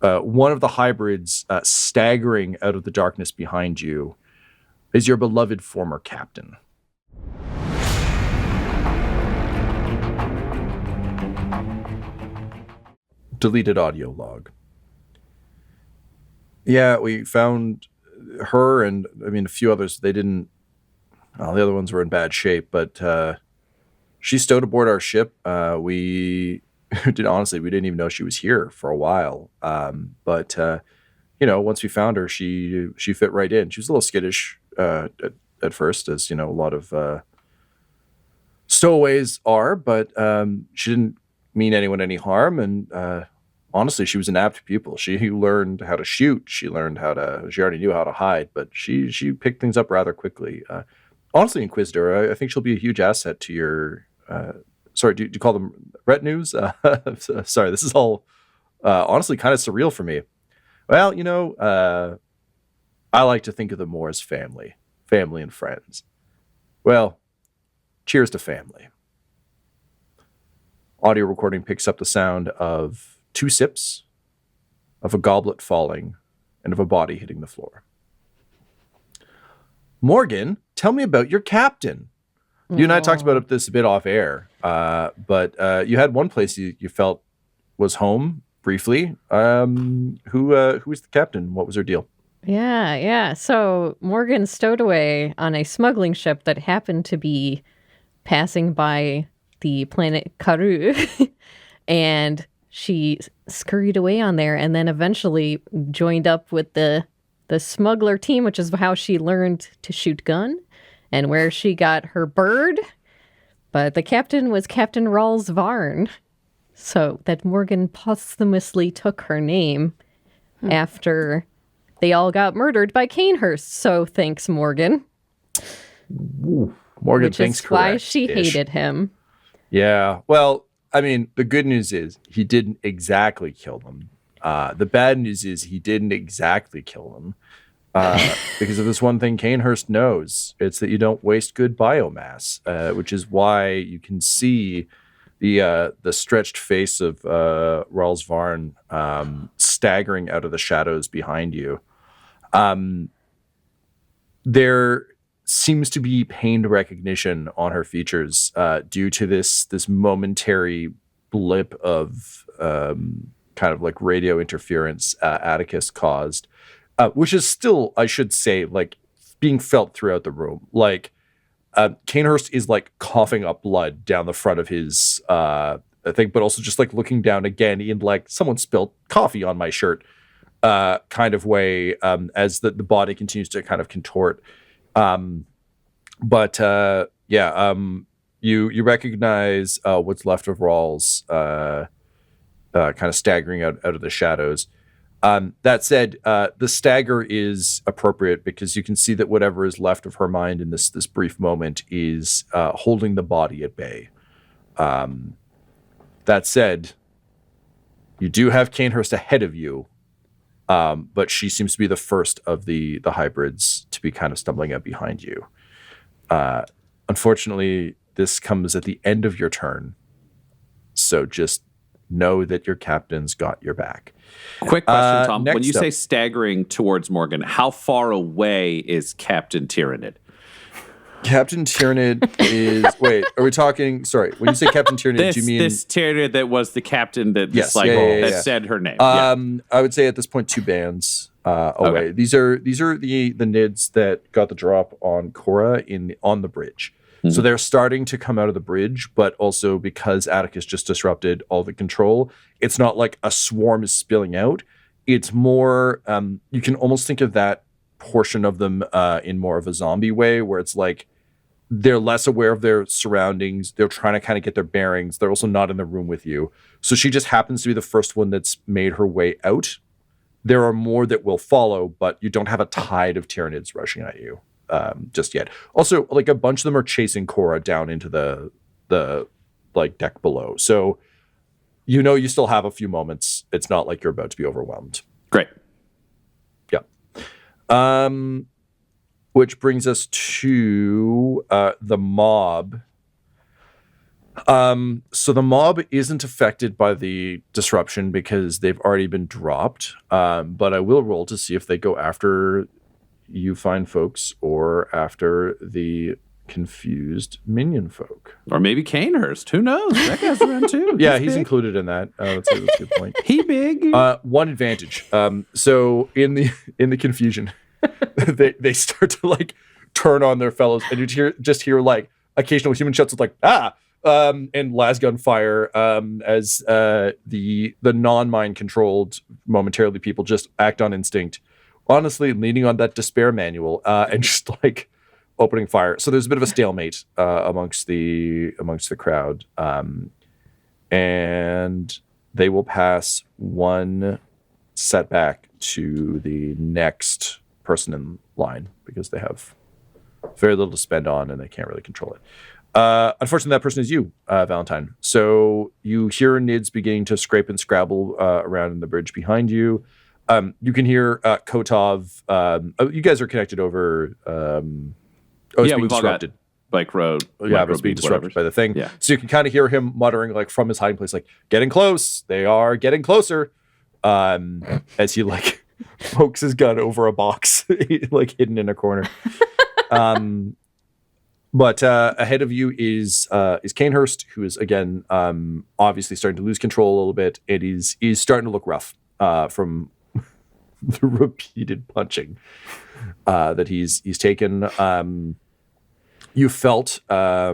One of the hybrids staggering out of the darkness behind you is your beloved former captain. Deleted audio log. Yeah, we found her and, I mean, a few others. They didn't... Well, the other ones were in bad shape, but she stowed aboard our ship. We didn't even know she was here for a while. But you know, once we found her, she fit right in. She was a little skittish at first, as you know, a lot of stowaways are, but she didn't mean anyone any harm. And honestly, she was an apt pupil. She learned how to shoot. She already knew how to hide, but she picked things up rather quickly. Honestly, Inquisitor, I think she'll be a huge asset to your... sorry, do you call them retinues? Sorry, this is all honestly kind of surreal for me. Well, you know, I like to think of them more as family and friends. Well, cheers to family. Audio recording picks up the sound of 2 sips, of a goblet falling, and of a body hitting the floor. Morgan, tell me about your captain. You and I talked about this a bit off air, but you had one place you felt was home briefly. Who was the captain? What was her deal? Yeah. So Morgan stowed away on a smuggling ship that happened to be passing by the planet Karu, and she scurried away on there, and then eventually joined up with the smuggler team, which is how she learned to shoot gun. And where she got her bird, but the captain was Captain Rawls Varn, so that Morgan posthumously took her name after they all got murdered by Cainhurst. So thanks, Morgan. Ooh, Morgan which thinks is why correct. she hated him. Yeah, well, I mean, the good news is he didn't exactly kill them. The bad news is he didn't exactly kill them. Because of this one thing Cainhurst knows, it's that you don't waste good biomass, which is why you can see the stretched face of Rawls Varn staggering out of the shadows behind you. There seems to be pained recognition on her features due to this momentary blip of kind of like radio interference Attikus caused. Which is still, I should say, like being felt throughout the room. Like Cainhurst is like coughing up blood down the front of his thing, but also just like looking down again in like someone spilled coffee on my shirt kind of way as the body continues to kind of contort. You recognize what's left of Rawls kind of staggering out of the shadows. That said, the stagger is appropriate because you can see that whatever is left of her mind in this brief moment is holding the body at bay. That said, you do have Cainhurst ahead of you, but she seems to be the first of the hybrids to be kind of stumbling up behind you. Unfortunately, this comes at the end of your turn, so just know that your captain's got your back. Quick question, Tom. When you next say up- staggering towards Morgan, how far away is Captain Tyrannid? Captain Tyrannid is... Wait, are we talking... Sorry, when you say Captain Tyrannid, do you mean... This Tyrannid that was the captain that Yes, said her name. I would say at this point 2 bands away. Okay. These are the Nids that got the drop on Cora on the bridge. So they're starting to come out of the bridge, but also because Attikus just disrupted all the control, it's not like a swarm is spilling out. It's more, you can almost think of that portion of them in more of a zombie way, where it's like they're less aware of their surroundings. They're trying to kind of get their bearings. They're also not in the room with you. So she just happens to be the first one that's made her way out. There are more that will follow, but you don't have a tide of Tyrannids rushing at you. Just yet. Also, like a bunch of them are chasing Cora down into the like deck below. So you still have a few moments. It's not like you're about to be overwhelmed. Great. Yeah. Which brings us to the mob. So the mob isn't affected by the disruption because they've already been dropped. But I will roll to see if they go after you fine folks or after the confused minion folk. Or maybe Cainhurst. Who knows? That guy's around too. Yeah, he's included in that. That's a good point. He big. One advantage. So in the confusion, they start to like turn on their fellows, and you hear like occasional human shouts of like and las gunfire as the non-mind controlled momentarily people just act on instinct. Honestly, leaning on that despair manual and just like opening fire. So there's a bit of a stalemate amongst the crowd, and they will pass one setback to the next person in line because they have very little to spend on and they can't really control it. Unfortunately, that person is you, Valentyne. So you hear Nids beginning to scrape and scrabble around in the bridge behind you. You can hear Kotov. You guys are connected over. Yeah, we've disrupted. All got bike road. Yeah, but it's being disrupted by the thing. Yeah. So you can kind of hear him muttering like from his hiding place, like "Getting close. They are getting closer." As he like pokes his gun over a box, like hidden in a corner. But ahead of you is Cainhurst, who is again obviously starting to lose control a little bit, and he's starting to look rough from the repeated punching that he's taken. You felt, I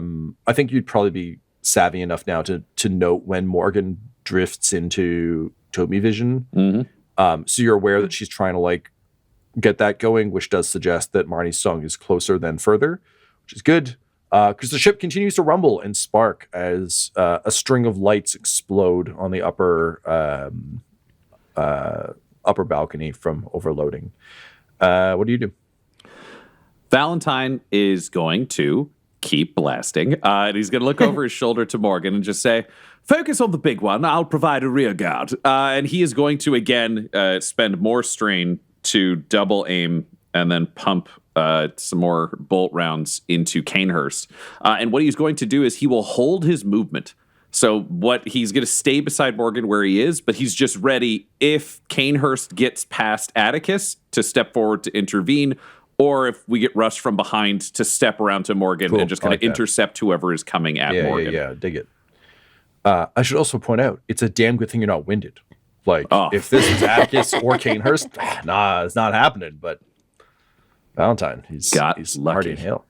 think you'd probably be savvy enough now to note when Morgan drifts into Toby vision. Mm-hmm. So you're aware that she's trying to like get that going, which does suggest that Marnie's song is closer than further, which is good. Because the ship continues to rumble and spark as a string of lights explode on the upper balcony from overloading. What do you do? Valentyne is going to keep blasting, and he's going to look over his shoulder to Morgan and just say, "Focus on the big one. I'll provide a rear guard." And he is going to again spend more strain to double aim and then pump some more bolt rounds into Cainhurst. And what he's going to do is he will hold his movement. So he's going to stay beside Morgan where he is, but he's just ready if Cainhurst gets past Attikus to step forward to intervene, or if we get rushed from behind to step around to Morgan and just kind of intercept whoever is coming at Morgan. Yeah, dig it. I should also point out, it's a damn good thing you're not winded. Like, if this was Attikus or Cainhurst, nah, it's not happening, but Valentyne, he's hardy and hale.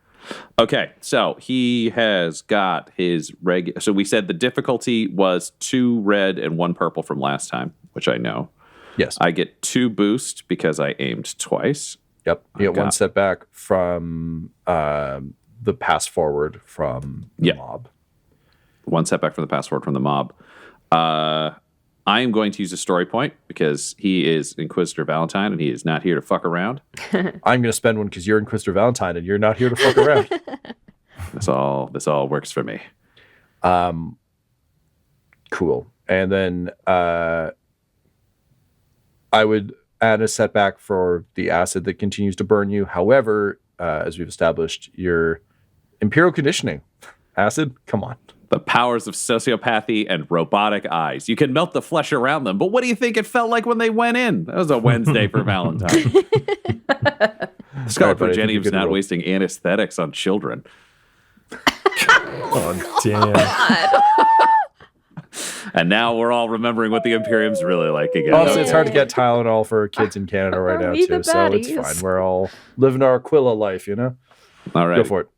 Okay, so he has got his regular. So we said the difficulty was 2 red and 1 purple from last time, which I know. Yes. I get 2 boost because I aimed twice. Yep. You get 1 setback from the pass forward from the mob. 1 setback from the pass forward from the mob. I am going to use a story point because he is Inquisitor Valentyne and he is not here to fuck around. I'm going to spend one because you're Inquisitor Valentyne and you're not here to fuck around. This all works for me. Cool. And then I would add a setback for the acid that continues to burn you. However, as we've established, your imperial conditioning. Acid, come on. The powers of sociopathy and robotic eyes. You can melt the flesh around them, but what do you think it felt like when they went in? That was a Wednesday for Valentine. Scholar Progenium's not wasting anesthetics on children. Oh, damn. And now we're all remembering what the Imperium's really like again. Also, it's hard to get Tylenol for kids in Canada right now, We too. the So it's baddies. fine. We're all living our Aquila life, you know? All right. Go for it.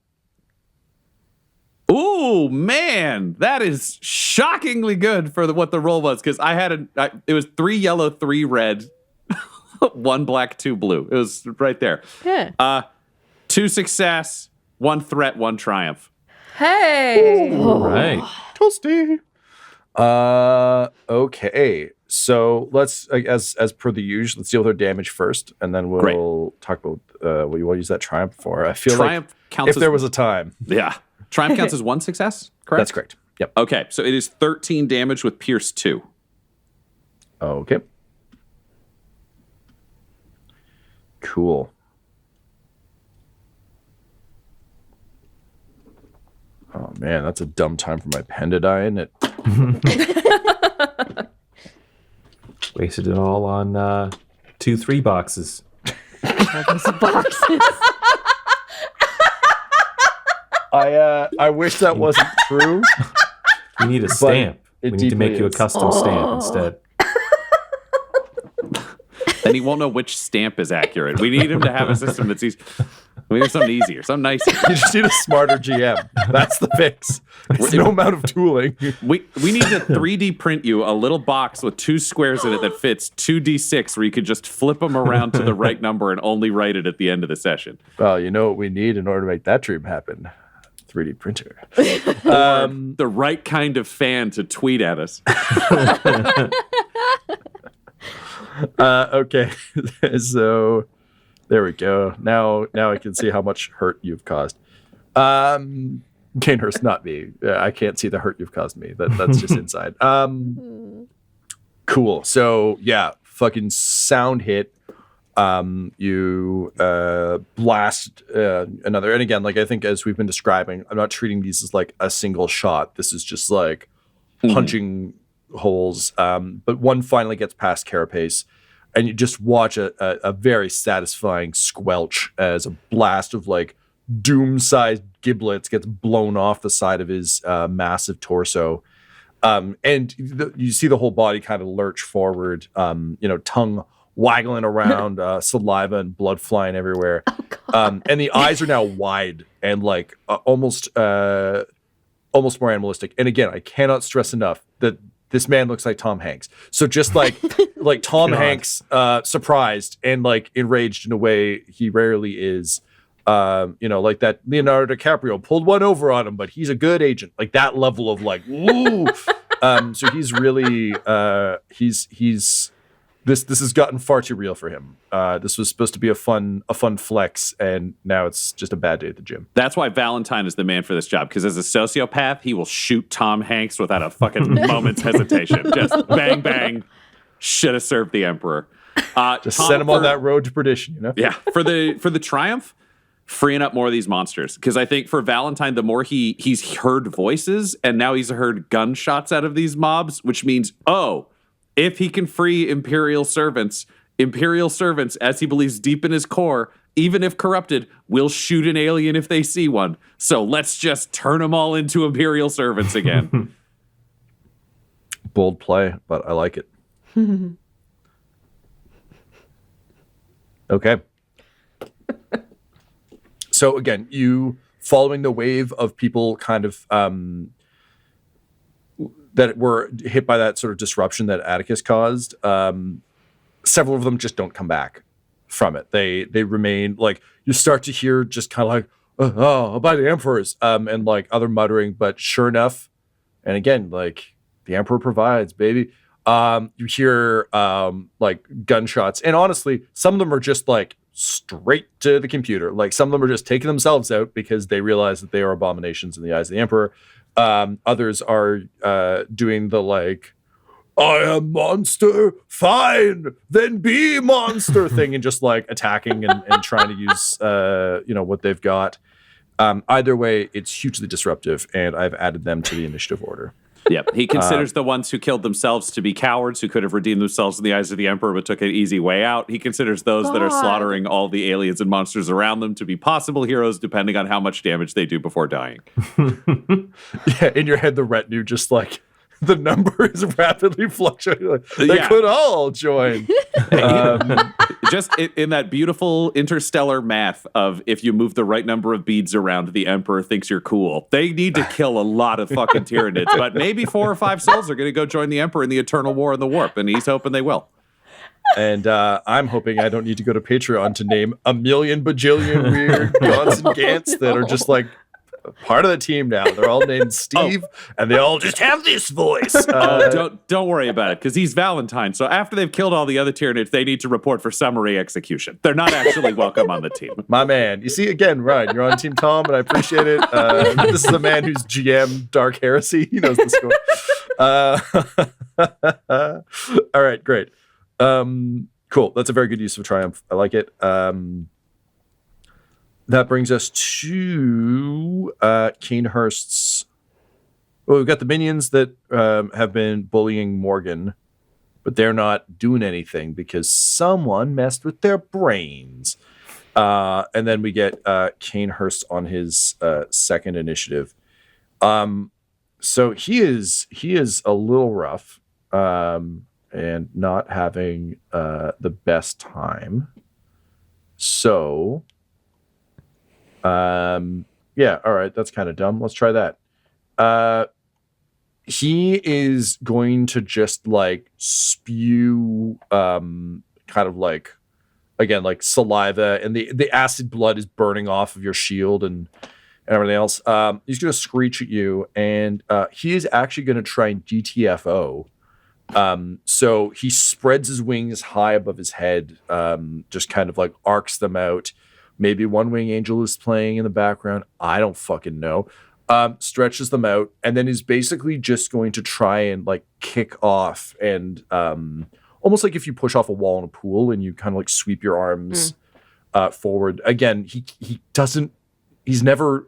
Ooh, man, that is shockingly good for what the roll was, because it was 3 yellow, 3 red, 1 black, 2 blue. It was right there. Yeah. 2 success, 1 threat, 1 triumph. Hey. All right. Toasty. Okay. So let's, as per the usual, let's deal with our damage first, and then we'll talk about what you want to use that triumph for. I feel Triumph like counts if there was a time. Yeah. Triumph counts as 1 success, correct? That's correct. Yep. Okay, so it is 13 damage with Pierce 2. Okay. Cool. Oh man, that's a dumb time for my pen to die, isn't it? Wasted it all on 2-3 boxes. Those boxes. I wish that wasn't true. We need a stamp. We it need to make deeply you a is. custom stamp instead. Then he won't know which stamp is accurate. We need him to have a system that's easy. We need something easier, something nicer. You just need a smarter GM. That's the fix. It's no amount of tooling. We need to 3D print you a little box with 2 squares in it that fits 2d6, where you could just flip them around to the right number and only write it at the end of the session. Well, you know what we need in order to make that dream happen? 3D printer. The right kind of fan to tweet at us. Okay, so there we go. Now I can see how much hurt you've caused. Cainhurst, not me. I can't see the hurt you've caused me. That's just inside. Cool. So yeah, fucking sound hit. You blast another, and again, like I think as we've been describing, I'm not treating these as like a single shot. This is just like punching holes. But one finally gets past Carapace, and you just watch a very satisfying squelch as a blast of like doom-sized giblets gets blown off the side of his massive torso. And you see the whole body kind of lurch forward, tongue waggling around, saliva and blood flying everywhere. And the eyes are now wide and like almost more animalistic. And again, I cannot stress enough that this man looks like Tom Hanks. So just like Tom Hanks, surprised and like enraged in a way he rarely is. Like that Leonardo DiCaprio pulled one over on him, but he's a good agent. Like that level of like, woo. So he's really this has gotten far too real for him. This was supposed to be a fun flex, and now it's just a bad day at the gym. That's why Valentyne is the man for this job, because as a sociopath, he will shoot Tom Hanks without a fucking moment's hesitation. Just bang, bang. Should have served the Emperor. Just send him on that road to perdition, you know? Yeah. For the triumph, freeing up more of these monsters. Because I think for Valentyne, the more he's heard voices, and now he's heard gunshots out of these mobs, which means, if he can free Imperial servants, as he believes deep in his core, even if corrupted, will shoot an alien if they see one. So let's just turn them all into Imperial servants again. Bold play, but I like it. Okay. So again, you following the wave of people kind of that were hit by that sort of disruption that Attikus caused. Several of them just don't come back from it. They remain like, you start to hear just kind of like, by the Emperors, and like other muttering, but sure enough, and again, like the Emperor provides, baby. You hear like gunshots, and honestly, some of them are just like straight to the computer. Like some of them are just taking themselves out because they realize that they are abominations in the eyes of the Emperor. Others are doing the like, I am monster, fine, then be monster thing, and just like attacking and trying to use what they've got. Either way, it's hugely disruptive, and I've added them to the initiative order. Yep. He considers the ones who killed themselves to be cowards who could have redeemed themselves in the eyes of the Emperor but took an easy way out. He considers those that are slaughtering all the aliens and monsters around them to be possible heroes depending on how much damage they do before dying. Yeah, in your head, the retinue just like the number is rapidly fluctuating. Like, they could all join. Just in that beautiful interstellar math of if you move the right number of beads around, the Emperor thinks you're cool. They need to kill a lot of fucking Tyranids, but maybe 4 or 5 souls are going to go join the Emperor in the Eternal War in the Warp, and he's hoping they will. And I'm hoping I don't need to go to Patreon to name a million bajillion weird gods and gants that are just like part of the team now. They're all named Steve, and they all just have this voice. Don't worry about it, because he's Valentyne. So after they've killed all the other Tyranids, they need to report for summary execution. They're not actually welcome on the team. My man. You see, again, Ryan, you're on Team Tom, and I appreciate it. This is a man who's GM Dark Heresy. He knows the score. All right, great. Cool. That's a very good use of Triumph. I like it. That brings us to Cainhurst's. Well, we've got the minions that have been bullying Morgan, but they're not doing anything because someone messed with their brains. And then we get Cainhurst on his second initiative. So he is a little rough and not having the best time. So. Yeah, all right, that's kind of dumb. Let's try that. He is going to just like spew kind of like, again, like saliva, and the acid blood is burning off of your shield and everything else. He's going to screech at you, and he is actually going to try and GTFO. So he spreads his wings high above his head, just kind of like arcs them out. Maybe One Wing Angel is playing in the background. I don't fucking know. Stretches them out, and then is basically just going to try and like kick off and almost like if you push off a wall in a pool and you kind of like sweep your arms forward. Again, he's never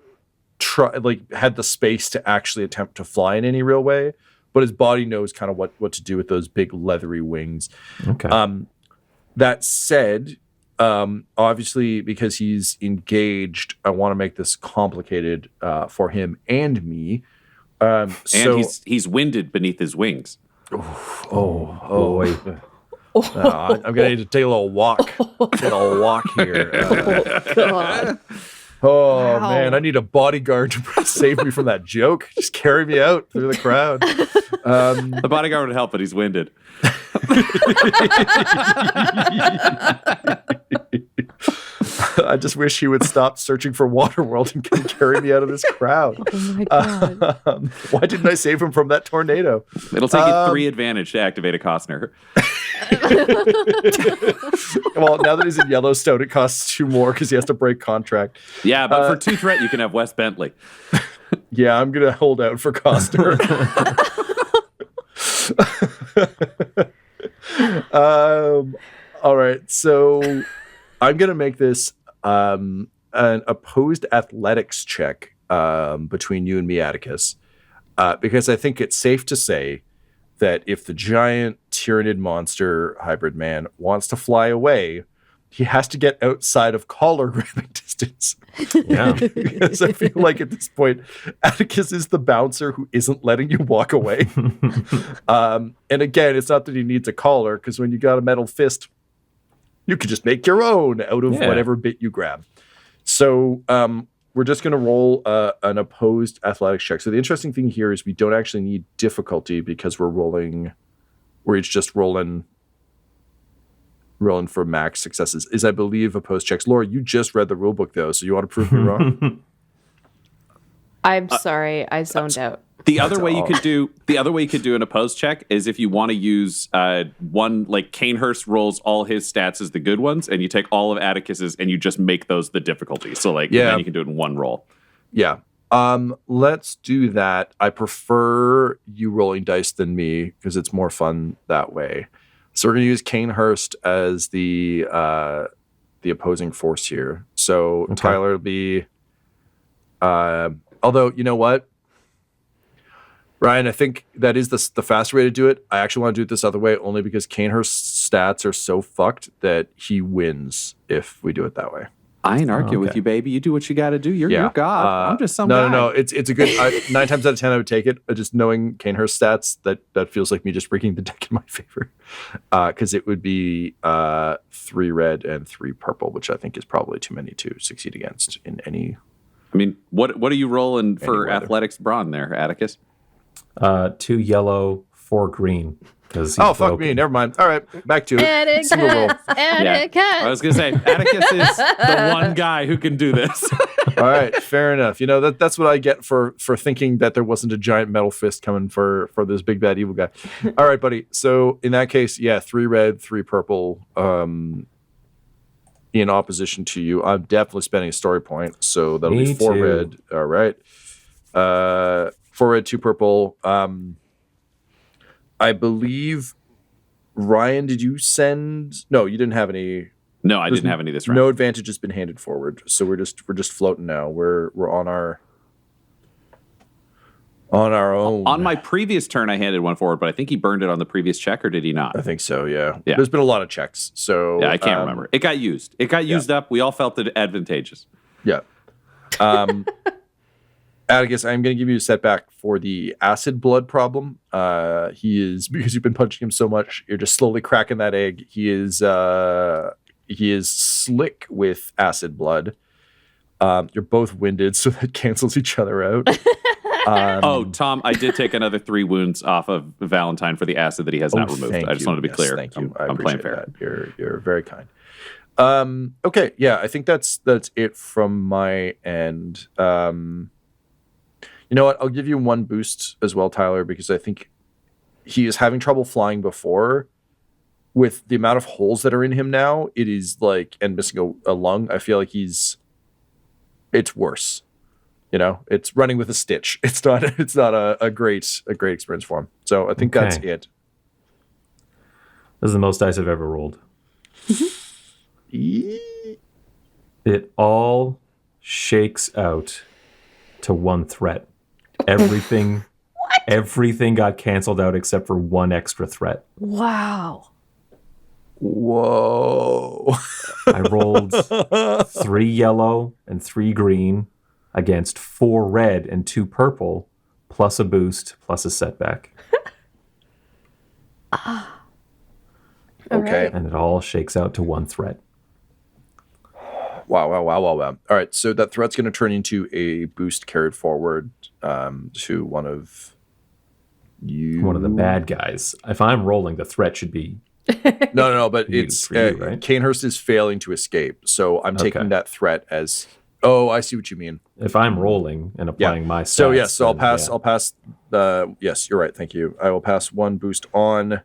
had the space to actually attempt to fly in any real way, but his body knows kind of what to do with those big leathery wings. Okay. That said, obviously because he's engaged, I want to make this complicated for him and me. And he's winded beneath his wings. Oh boy. I'm gonna need to take a little walk. Here. God. Oh Wow. man, I need a bodyguard to save me from that joke. Just carry me out through the crowd. The bodyguard would help, but he's winded. I just wish he would stop searching for Waterworld and come carry me out of this crowd. Oh my God. Why didn't I save him from that tornado? It'll take you 3 advantage to activate a Costner. Well, now that he's in Yellowstone, it costs 2 more because he has to break contract. Yeah, but for 2 threat, you can have Wes Bentley. Yeah, I'm going to hold out for Costner. All right, so I'm going to make this an opposed athletics check between you and me, Attikus, because I think it's safe to say that if the giant Tyranid monster hybrid man wants to fly away, he has to get outside of collar grabbing distance. Yeah. Because I feel like at this point, Attikus is the bouncer who isn't letting you walk away. And again, it's not that he needs a collar, because when you got a metal fist, you can just make your own out of whatever bit you grab. So we're just going to roll an opposed athletics check. So the interesting thing here is we don't actually need difficulty because we're each just rolling for max successes. Is, I believe, opposed checks. Laura, you just read the rule book though, so you want to prove me wrong? I'm sorry, I zoned out. The other way you could do an opposed check is if you want to use one, like Cainhurst rolls all his stats as the good ones, and you take all of Attikus's and you just make those the difficulty. So then you can do it in one roll. Yeah. Let's do that. I prefer you rolling dice than me because it's more fun that way. So we're going to use Cainhurst as the opposing force here. So Okay. Tyler will be. Although you know what, Ryan, I think that is the faster way to do it. I actually want to do it this other way only because Cainhurst's stats are so fucked that he wins if we do it that way. I ain't arguing with okay. you, baby. You do what you got to do. You're God. I'm just some no, guy. No. It's a good 9 times out of 10 I would take it. Just knowing Cainhurst's stats, that feels like me just breaking the deck in my favor. Because it would be 3 red and 3 purple, which I think is probably too many to succeed against in any. I mean, what are you rolling for weather. athletics brawn there, Attikus? 2 yellow, 4 green. Fuck me. Never mind. All right, back to it. Single roll. Attikus. I was going to say, Atticus is the one guy who can do this. All right, fair enough. You know, that's what I get for thinking that there wasn't a giant metal fist coming for this big bad evil guy. All right, buddy. So in that case, 3 red, 3 purple. In opposition to you, I'm definitely spending a story point. So that'll Me be 4 too. red. All right. 4 red, 2 purple. I believe, Ryan, did you send? No, you didn't have any. No, I didn't have any this round. No advantage has been handed forward, so we're just floating now. We're on our own. On my previous turn, I handed one forward, but I think he burned it on the previous check, or did he not? I think so. Yeah. Yeah. There's been a lot of checks, so Yeah, I can't remember. It got used. It got used up. We all felt it advantageous. Yeah. Attikus, I'm going to give you a setback for the acid blood problem. He is, because you've been punching him so much, you're just slowly cracking that egg. He is slick with acid blood. You're both winded, so that cancels each other out. Tom, I did take another 3 wounds off of Valentyne for the acid that he has not removed. Thank I just you. wanted to be Yes, clear. Thank you. I'm playing fair. That. You're very kind. Okay, yeah, I think that's it from my end. You know what? I'll give you 1 boost as well, Tyler, because I think he is having trouble flying before. With the amount of holes that are in him now, it is like, and missing a lung, I feel like it's worse. You know, it's running with a stitch. It's not a great experience for him. So I think that's Okay. it. This is the most dice I've ever rolled. Eee. It all shakes out to 1 threat. Everything got canceled out except for 1 extra threat. Wow. Whoa. I rolled 3 yellow and 3 green against 4 red and 2 purple, plus a boost, plus a setback. Okay. And it all shakes out to 1 threat. Wow. All right, so that threat's going to turn into a boost carried forward to one of you. One of the bad guys. If I'm rolling, the threat should be... No, but You- it's for you, right? Cainhurst is failing to escape, so I'm taking Okay. that threat as. Oh, I see what you mean. If I'm rolling and applying my stats... So yes, so I'll then, pass. yeah. I'll pass the. Yes, you're right. Thank you. I will pass 1 boost on,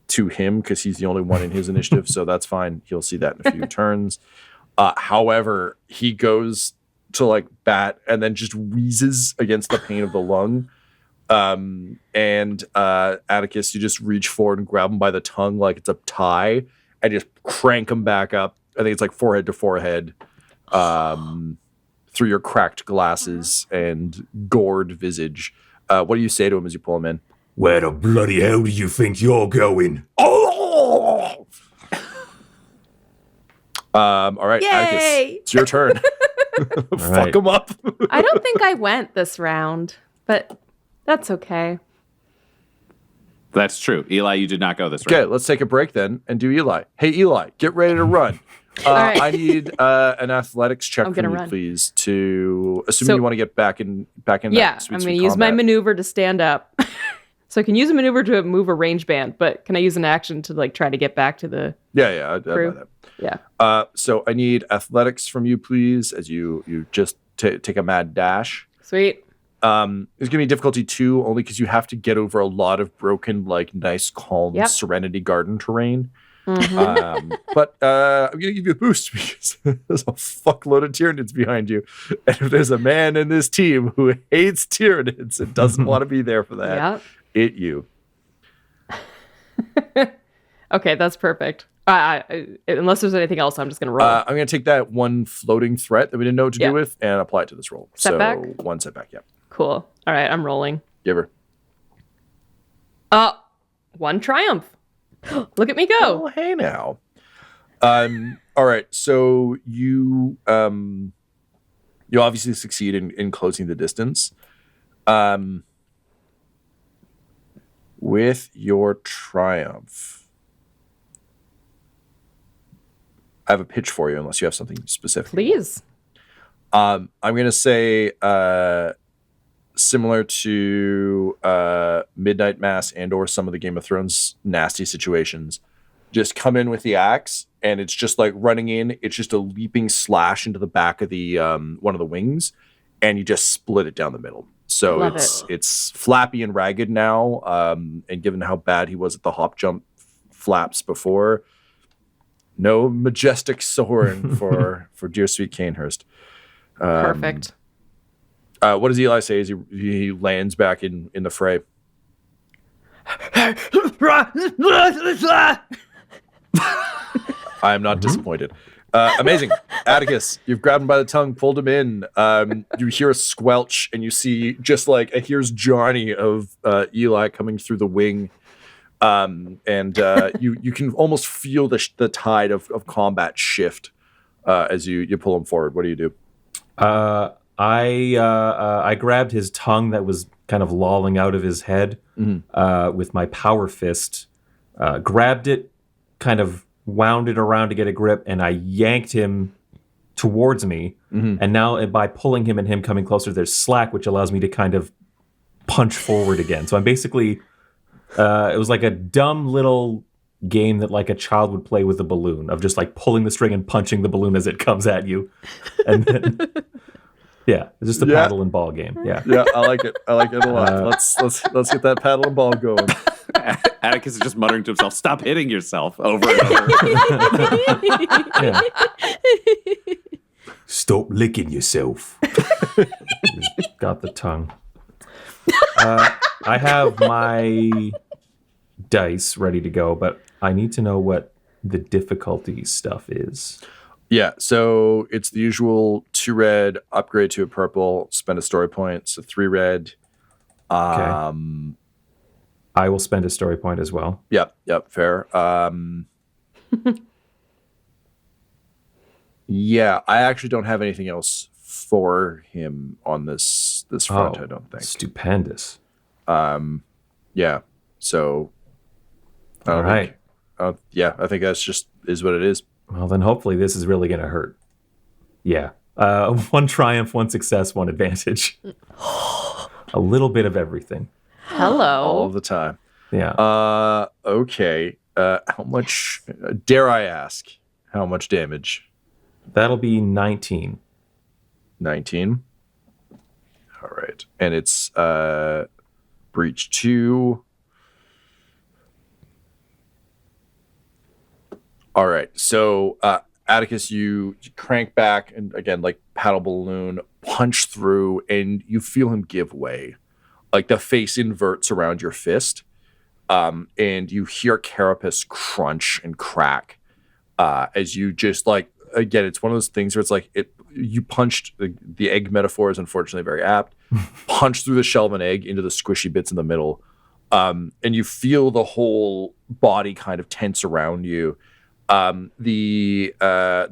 to him because he's the only one in his initiative. So that's fine. He'll see that in a few turns. However, he goes to like bat and then just wheezes against the pain of the lung. And Attikus, you just reach forward and grab him by the tongue like it's a tie and just crank him back up. I think it's like forehead to forehead, through your cracked glasses and gored visage. What do you say to him as you pull him in? Where the bloody hell do you think you're going? Oh! All right, Yay! Attikus, it's your turn. Fuck right. him up. I don't think I went this round, but that's okay. That's true. Eli, you did not go this Okay, round. let's take a break then and do Eli. Hey, Eli, get ready to run. right. I need an athletics check I'm from gonna you, run. please. To assuming So- you want to get back in. Yeah, that sweet, I'm sweet going to use my combat. maneuver to stand up. So I can use a maneuver to move a range band, but can I use an action to like try to get back to the Yeah, I'd buy crew? that. Yeah. So I need athletics from you, please, as you just take a mad dash. Sweet. It's gonna be difficulty 2, only because you have to get over a lot of broken, like nice, calm Yep. Serenity Garden terrain. But I'm going to give you a boost because there's a fuckload of Tyranids behind you. And if there's a man in this team who hates Tyranids and doesn't want to be there for that, it you. Okay, that's perfect. Unless there's anything else, I'm just going to roll. I'm going to take that one floating threat that we didn't know what to do with and apply it to this roll. Setback? So 1 setback, yeah. Cool. All right, I'm rolling. Give her. 1 triumph. Look at me go. Oh, hey now. All right, so you obviously succeed in closing the distance. With your triumph, I have a pitch for you, unless you have something specific. Please. I'm going to say similar to Midnight Mass and or some of the Game of Thrones nasty situations, just come in with the axe, and it's just like running in. It's just a leaping slash into the back of the one of the wings, and you just split it down the middle. So it's flappy and ragged now, and given how bad he was at the hop jump flaps before, no majestic soaring for dear sweet Cainhurst. Perfect. What does Eli say as he lands back in the fray? I am not disappointed. Amazing. Attikus, you've grabbed him by the tongue, pulled him in. You hear a squelch, and you see just like here's Johnny of Eli coming through the wing. And you can almost feel the tide of combat shift as you pull him forward. What do you do? I grabbed his tongue that was kind of lolling out of his head with my power fist, grabbed it, kind of wound it around to get a grip, and I yanked him towards me. And now by pulling him and him coming closer, there's slack, which allows me to kind of punch forward again. So I'm basically, it was like a dumb little game that like a child would play with a balloon, of just like pulling the string and punching the balloon as it comes at you. And then... Yeah, it's just a paddle and ball game. Yeah, I like it. I like it a lot. Let's get that paddle and ball going. Attikus is just muttering to himself, "Stop hitting yourself," over and over. Yeah. Stop licking yourself. Got the tongue. I have my dice ready to go, but I need to know what the difficulty stuff is. Yeah, so it's the usual 2 red, upgrade to a purple, spend a story point, so 3 red. Okay. I will spend a story point as well. Yep, fair. Yeah, I actually don't have anything else for him on this front, I don't think. Stupendous. Yeah, so... All right. Yeah, I think that's just is what it is. Well, then hopefully this is really going to hurt. Yeah. 1 triumph, 1 success, 1 advantage. A little bit of everything. Hello. All the time. Yeah. Okay. How much, dare I ask, how much damage? That'll be 19. 19. All right. And it's breach 2. All right, so Attikus, you crank back and again, like paddle balloon, punch through, and you feel him give way. Like the face inverts around your fist, and you hear carapace crunch and crack as you just like, again, it's one of those things where it's like you punched, the egg metaphor is unfortunately very apt, punch through the shell of an egg into the squishy bits in the middle, and you feel the whole body kind of tense around you. The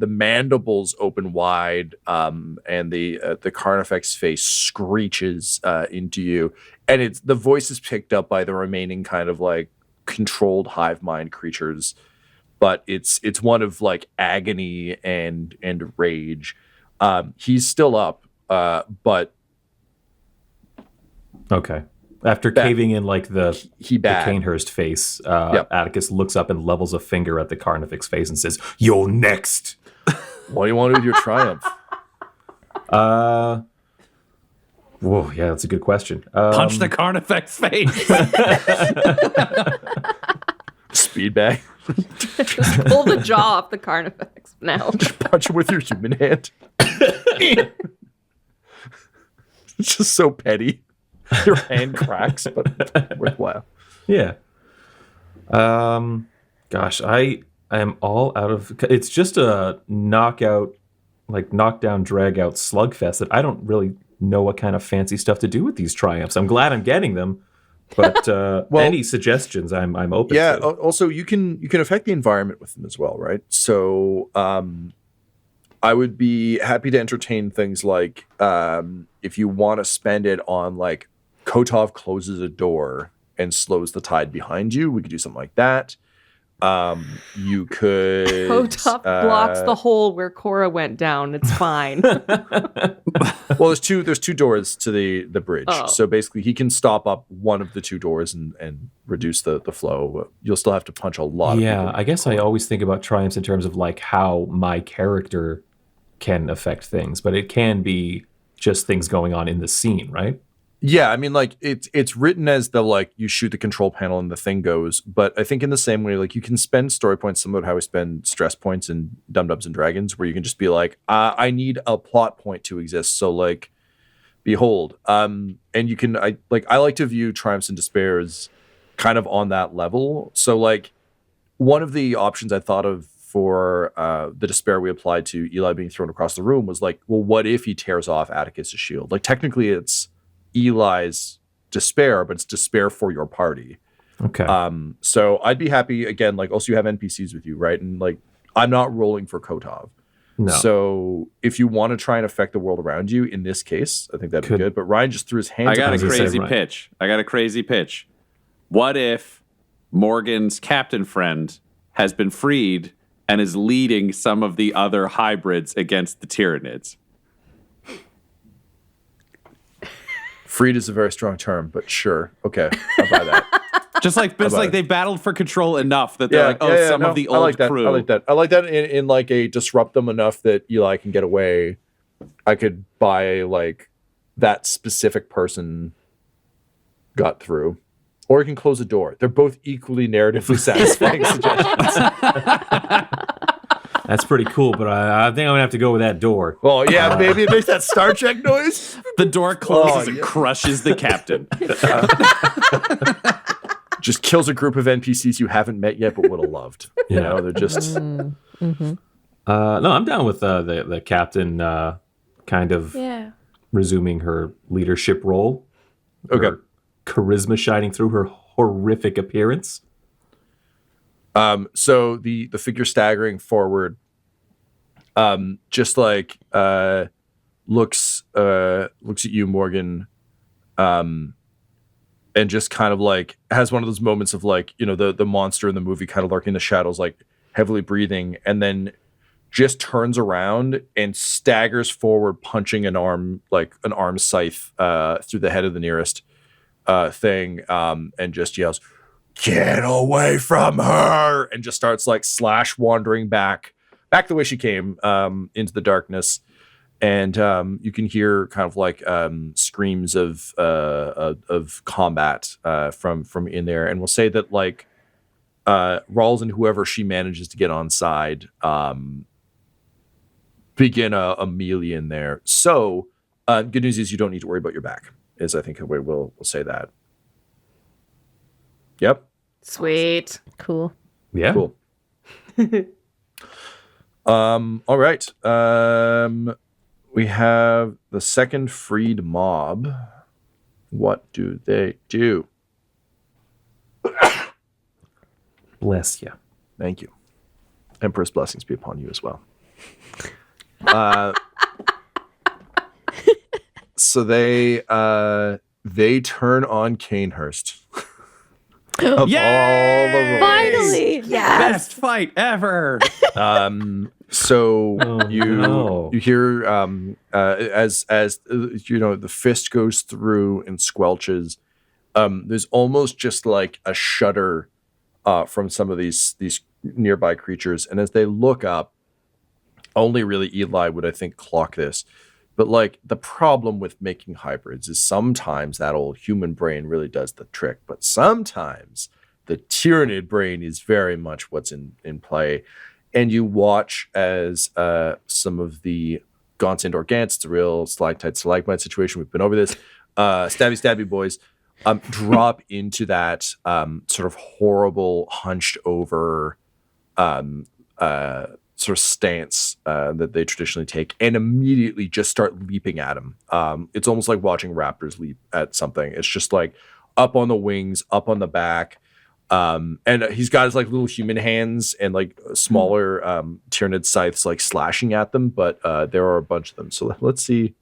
mandibles open wide, and the Carnifex face screeches into you, and it's the voice is picked up by the remaining kind of like controlled hive mind creatures, but it's one of like agony and rage. He's still up, but okay. After caving in like the Cainhurst face, Attikus looks up and levels a finger at the Carnifex face and says, "You're next." What do you want to do with your triumph? Whoa, yeah, that's a good question. Punch the Carnifex face. Speed bag. Just pull the jaw off the Carnifex now. Just punch him with your human hand. It's just so petty. Your hand cracks, but worthwhile. Yeah. Gosh, I am all out of. It's just a knockdown, drag out slugfest that I don't really know what kind of fancy stuff to do with these triumphs. I'm glad I'm getting them, but any suggestions, I'm open. Yeah. to. Also, you can affect the environment with them as well, right? So, I would be happy to entertain things like if you want to spend it on like Kotov closes a door and slows the tide behind you, we could do something like that. You could Kotov blocks the hole where Cora went down. It's fine. Well, there's two doors to the bridge. Oh. So basically he can stop up one of the two doors and reduce the flow. You'll still have to punch a lot of people. I guess I always think about triumphs in terms of like how my character can affect things, but it can be just things going on in the scene, right? Yeah, I mean, like it's written as the like you shoot the control panel and the thing goes, but I think in the same way, like you can spend story points similar to how we spend stress points in Dum-Dums and Dragons, where you can just be like, I need a plot point to exist, so like, behold, and you can I like to view triumphs and despairs kind of on that level. So like, one of the options I thought of for the despair we applied to Eli being thrown across the room was like, well, what if he tears off Attikus' shield? Like technically, it's Eli's despair, but it's despair for your party. Okay. So I'd be happy again. Like also you have NPCs with you, right? And like I'm not rolling for Kotov. No. So if you want to try and affect the world around you, in this case, I think that'd be good. But Ryan just threw his hands. I got up. a crazy pitch. What if Morgan's captain friend has been freed and is leading some of the other hybrids against the Tyranids? Freed is a very strong term, but sure. Okay, I'll buy that. Just like they battled for control enough that they're of the old crew. I like that. I like that in like a disrupt them enough that Eli can get away. I could buy like that specific person got through. Or you can close the door. They're both equally narratively satisfying suggestions. That's pretty cool, but I think I'm going to have to go with that door. Well, yeah, maybe it makes that Star Trek noise. The door closes and crushes the captain. Just kills a group of NPCs you haven't met yet but would have loved. You know, they're just... Mm-hmm. No, I'm down with the captain kind of resuming her leadership role. Okay. Her charisma shining through her horrific appearance. So the figure staggering forward, just like looks at you, Morgan, and just kind of like has one of those moments of like, you know, the monster in the movie kind of lurking in the shadows, like heavily breathing, and then just turns around and staggers forward, punching an arm scythe through the head of the nearest thing, and just yells, "Get away from her!" and just starts like slash wandering back the way she came, into the darkness. And you can hear kind of like screams of combat from in there. And we'll say that like Rawls and whoever she manages to get on side begin a melee in there. So good news is you don't need to worry about your back, is I think the way we'll say that. Yep. Sweet. Cool. Yeah. Cool. All right. We have the second freed mob. What do they do? Bless you. Thank you. Emperor's blessings be upon you as well. So they turn on Cainhurst. Of all the roles. Finally! Best fight ever. So you hear as you know, the fist goes through and squelches. There's almost just like a shudder from some of these nearby creatures, and as they look up, only really Eli would, I think, clock this. But like the problem with making hybrids is sometimes that old human brain really does the trick, but sometimes Tyranid brain is very much what's in play. And you watch as some of the Gaunts and Organts, it's a real stalagmite situation. We've been over this. Stabby boys drop into that sort of horrible, hunched over sort of stance that they traditionally take, and immediately just start leaping at him. It's almost like watching raptors leap at something. It's just like up on the wings, up on the back. And he's got his like little human hands and like smaller Tyranid scythes like slashing at them, but there are a bunch of them. So let's see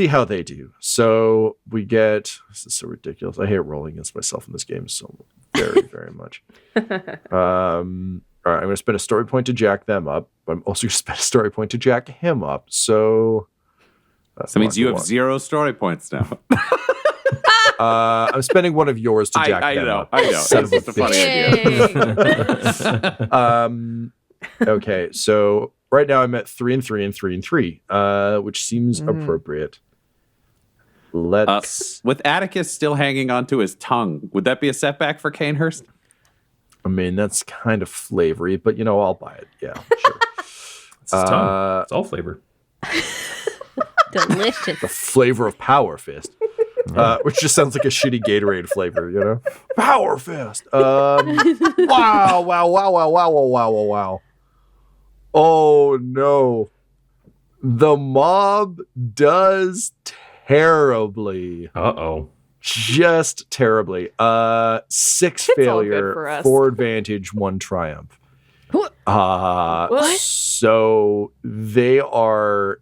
how they do. So we get, this is so ridiculous. I hate rolling against myself in this game so very, very much. All right, I'm going to spend a story point to jack them up, but I'm also going to spend a story point to jack him up. So that means you have 0 story points now. I'm spending one of yours to jack them up. I know. That's a funny idea. Okay, so right now I'm at 3 and 3 and 3 and 3, which seems appropriate. Let's. With Attikus still hanging onto his tongue, would that be a setback for Cainhurst? I mean, that's kind of flavory, but I'll buy it. Yeah, sure. It's his tongue. It's all flavor. Delicious. The flavor of Power Fist. Which just sounds like a shitty Gatorade flavor, Power Fist. Wow. Oh, no. The mob does terribly. Uh-oh. Just terribly. 6 failure, 4 advantage, 1 triumph. What? So they are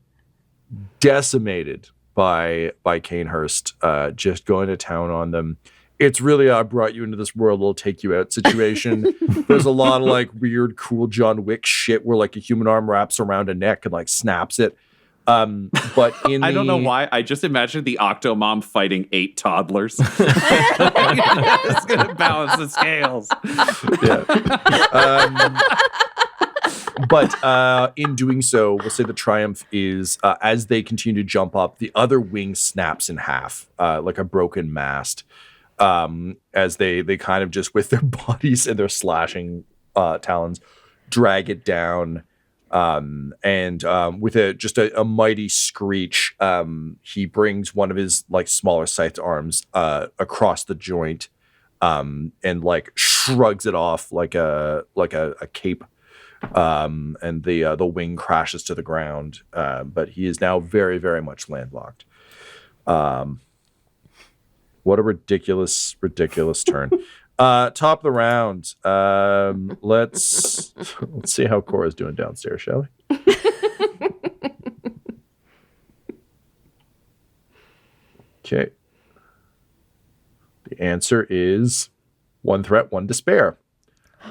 decimated by Cainhurst, just going to town on them. It's really I brought you into this world, we'll take you out situation. There's a lot of like weird, cool John Wick shit where like a human arm wraps around a neck and like snaps it. But I don't know why. I just imagined the Octomom fighting 8 toddlers. It's gonna balance the scales. Yeah. But in doing so, we'll say the triumph is as they continue to jump up, the other wing snaps in half, like a broken mast, as they kind of just with their bodies and their slashing talons drag it down. And with a mighty screech, he brings one of his like smaller scythed arms across the joint, and like shrugs it off like a cape. And the wing crashes to the ground, but he is now very, very much landlocked. What a ridiculous turn. Top of the round. Let's see how Cora's doing downstairs, shall we? Okay. The answer is 1 threat, 1 despair.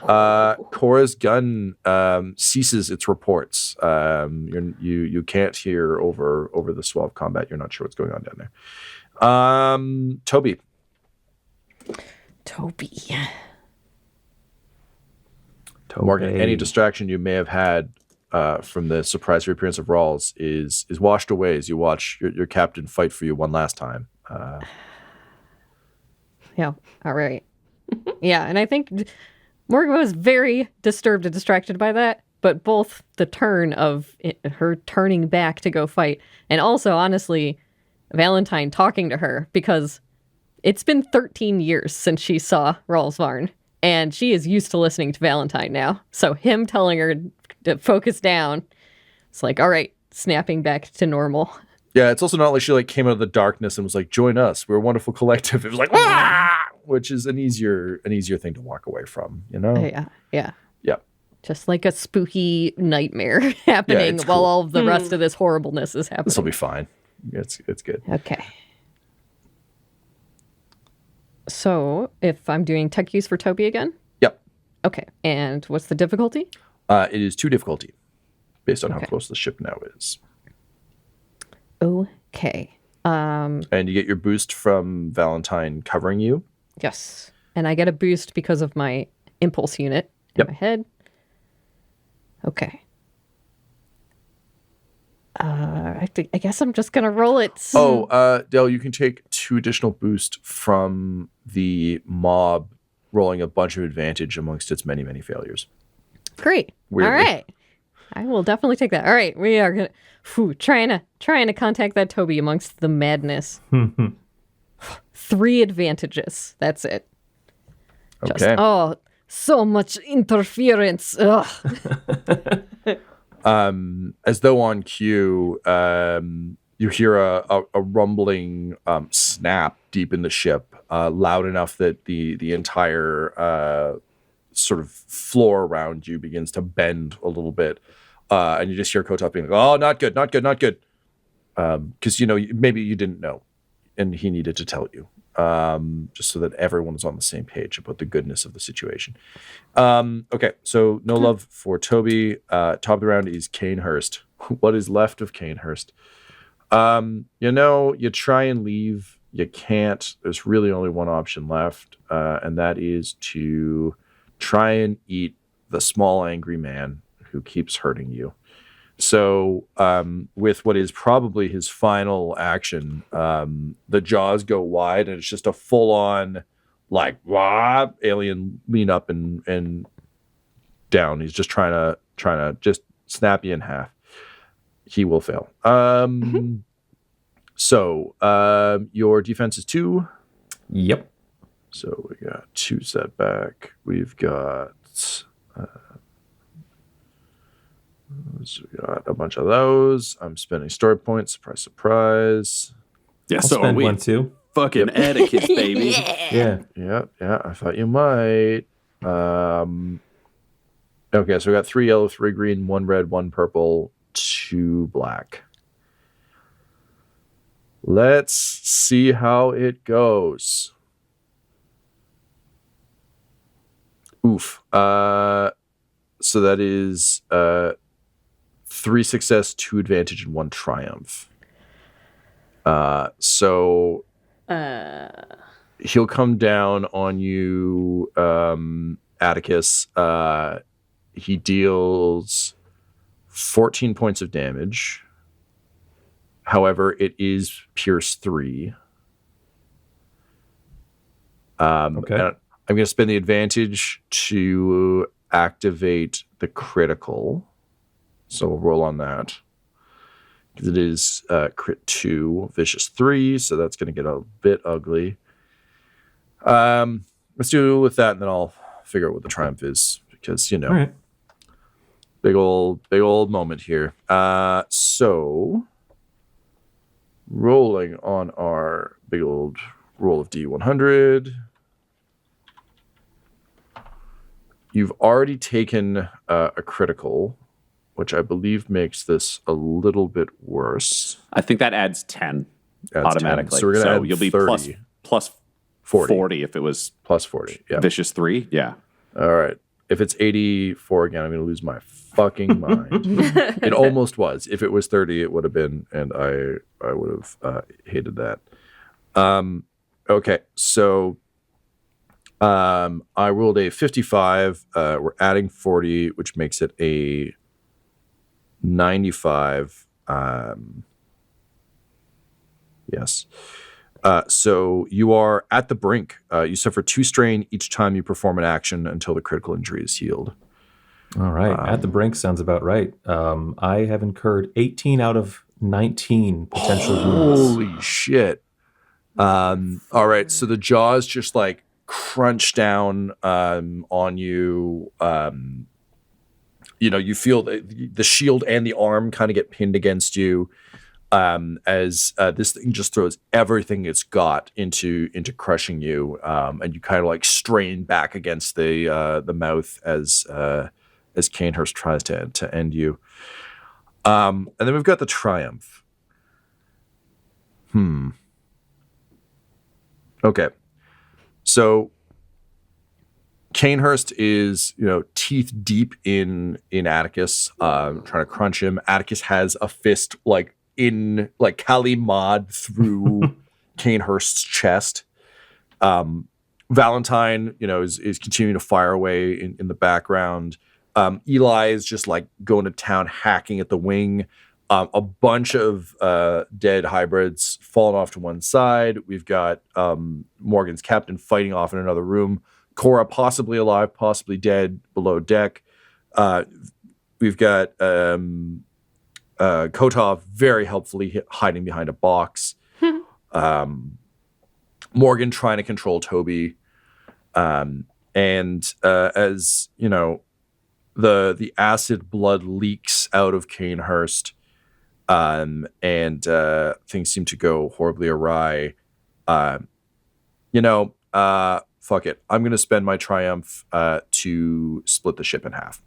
Cora's gun ceases its reports. You can't hear over the swell of combat. You're not sure what's going on down there. Toby. Morgan, any distraction you may have had from the surprise reappearance of Rawls is washed away as you watch your captain fight for you one last time. Yeah, all right. Yeah, and I think Morgan was very disturbed and distracted by that, but both the turn of her turning back to go fight and also, honestly, Valentyne talking to her, because it's been 13 years since she saw Rawlsvarn, and she is used to listening to Valentyne now. So him telling her to focus down, it's like, all right, snapping back to normal. Yeah, it's also not like she like came out of the darkness and was like, join us, we're a wonderful collective. It was like, ah! Which is an easier thing to walk away from, Yeah. Yep. Just like a spooky nightmare happening while cool. all of the rest of this horribleness is happening. This will be fine. It's good. Okay. So, if I'm doing tech use for Toby again? Yep. Okay. And what's the difficulty? It is 2 difficulty, based on how close the ship now is. Okay. And you get your boost from Valentyne covering you. Yes. And I get a boost because of my impulse unit in my head. Okay. I guess I'm just going to roll it. Dell, you can take 2 additional boost from the mob rolling a bunch of advantage amongst its many, many failures. Great. Weirdly. All right. I will definitely take that. All right. We are gonna trying to contact that Toby amongst the madness. 3 advantages. That's it. Okay. So much interference. Ugh. As though on cue, you hear a rumbling snap deep in the ship, loud enough that the entire sort of floor around you begins to bend a little bit. And you just hear Kotov being like, oh, not good, not good, not good. Because, maybe you didn't know, and he needed to tell you, just so that everyone was on the same page about the goodness of the situation. Okay, so no love for Toby. Top of the round is Cainhurst. What is left of Cainhurst? You try and leave. You can't. There's really only one option left, and that is to try and eat the small angry man who keeps hurting you. So with what is probably his final action, the jaws go wide, and it's just a full-on, wah, alien lean up and down. He's just trying to just snap you in half. He will fail. So your defense is 2. Yep. So we got 2 setback. We've got a bunch of those. I'm spending story points. Surprise, surprise. Yeah, I'll so are spend we. one too. Fucking Attikus, baby. Yeah. Yeah. I thought you might. Okay, so we got 3 yellow, 3 green, 1 red, 1 purple, 2 black. Let's see how it goes. Oof. So that is 3 success, 2 advantage, and 1 triumph. So he'll come down on you, Attikus. He deals 14 points of damage. However, it is Pierce 3. Okay. And I'm going to spend the advantage to activate the critical. So we'll roll on that. Because it is crit 2, vicious 3, so that's going to get a bit ugly. Let's do with that, and then I'll figure out what the triumph is. Because, All right. big old moment here. So rolling on our big old roll of D100. You've already taken a critical, which I believe makes this a little bit worse. I think that adds 10 Adds automatically. 10. So we're going to add you'll be 30. plus 40 if it was Plus 40, yeah. vicious 3. Yeah. All right. If it's 84 again, I'm going to lose my fucking mind. It almost was. If it was 30, it would have been, and I would have hated that. Okay, so I rolled a 55. We're adding 40, which makes it a 95. Yes. So you are at the brink. You suffer 2 strain each time you perform an action until the critical injury is healed. All right. At the brink sounds about right. I have incurred 18 out of 19 potential wounds. Holy shit. All right. So the jaws just crunch down on you. You feel the shield and the arm kind of get pinned against you. As this thing just throws everything it's got into crushing you, and you kind of strain back against the mouth as Cainhurst tries to end you. And then we've got the triumph. Okay, so Cainhurst is teeth deep in Attikus, trying to crunch him. Attikus has a fist in Kali Mod through Cainhurst's chest. Valentyne, is continuing to fire away in the background. Eli is just going to town, hacking at the wing. A bunch of dead hybrids falling off to one side. We've got Morgan's captain fighting off in another room. Cora possibly alive, possibly dead below deck. We've got Kotov very helpfully hiding behind a box. Morgan trying to control Toby. And as, you know, the acid blood leaks out of Cainhurst, and things seem to go horribly awry. Fuck it. I'm going to spend my triumph to split the ship in half.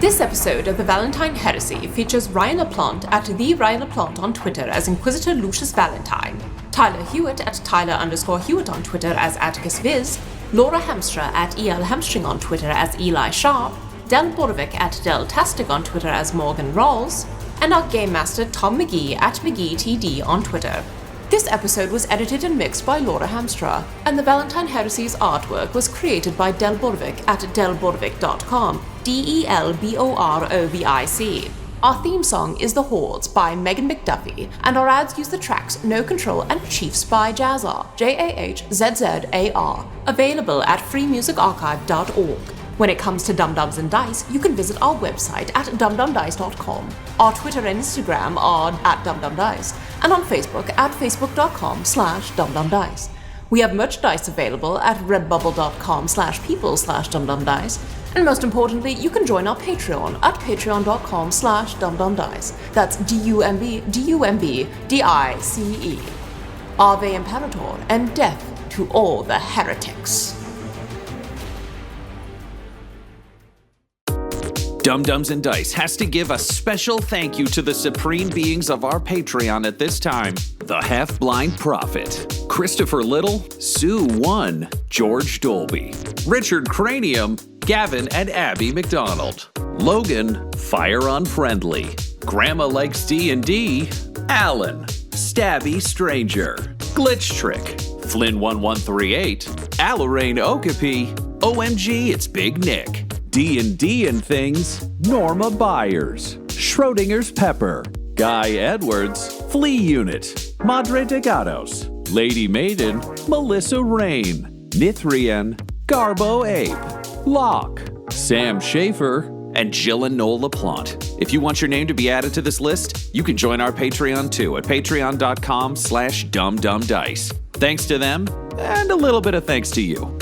This episode of the Valentyne Heresy features Ryan LaPlante at the Ryan LaPlante on Twitter as Inquisitor Lucius Valentyne, Tyler Hewitt at Tyler_Hewitt on Twitter as Attikus Viz, Laura Hamstra at EL Hamstring on Twitter as Eli Sharp, Del Borovic at Deltastic on Twitter as Morgan Rawls, and our Game Master Tom McGee at McGeeTD on Twitter. This episode was edited and mixed by Laura Hamstra, and the Valentyne Heresy's artwork was created by Del Borovic at delborovic.com, DELBOROVIC. Our theme song is The Hordes by Megan McDuffie, and our ads use the tracks No Control and Chiefs by Jazzar, JAHZZAR, available at freemusicarchive.org. When it comes to Dum-Dums and Dice, you can visit our website at dumdumdice.com. Our Twitter and Instagram are at dumdumdice, and on Facebook at facebook.com/dumdumdice. We have merchandise available at redbubble.com/people/dumdumdice, and most importantly, you can join our Patreon at patreon.com/dumdumdice. That's DUMBDICE. Ave Imperator, and death to all the heretics. Dum-Dums and Dice has to give a special thank you to the supreme beings of our Patreon at this time. The Half-Blind Prophet, Christopher Little, Sue One, George Dolby, Richard Cranium, Gavin and Abby McDonald, Logan, Fire Unfriendly, Grandma Likes D&D, Alan, Stabby Stranger, Glitch Trick, Flynn1138, Alarain Okapi, OMG It's Big Nick, D&D and Things, Norma Byers, Schrodinger's Pepper, Guy Edwards, Flea Unit, Madre de Gatos, Lady Maiden, Melissa Rain, Nithrian, Garbo Ape, Locke, Sam Schaefer, and Jill and Noel LaPlante. If you want your name to be added to this list, you can join our Patreon too at patreon.com/dumdumdice. Thanks to them, and a little bit of thanks to you.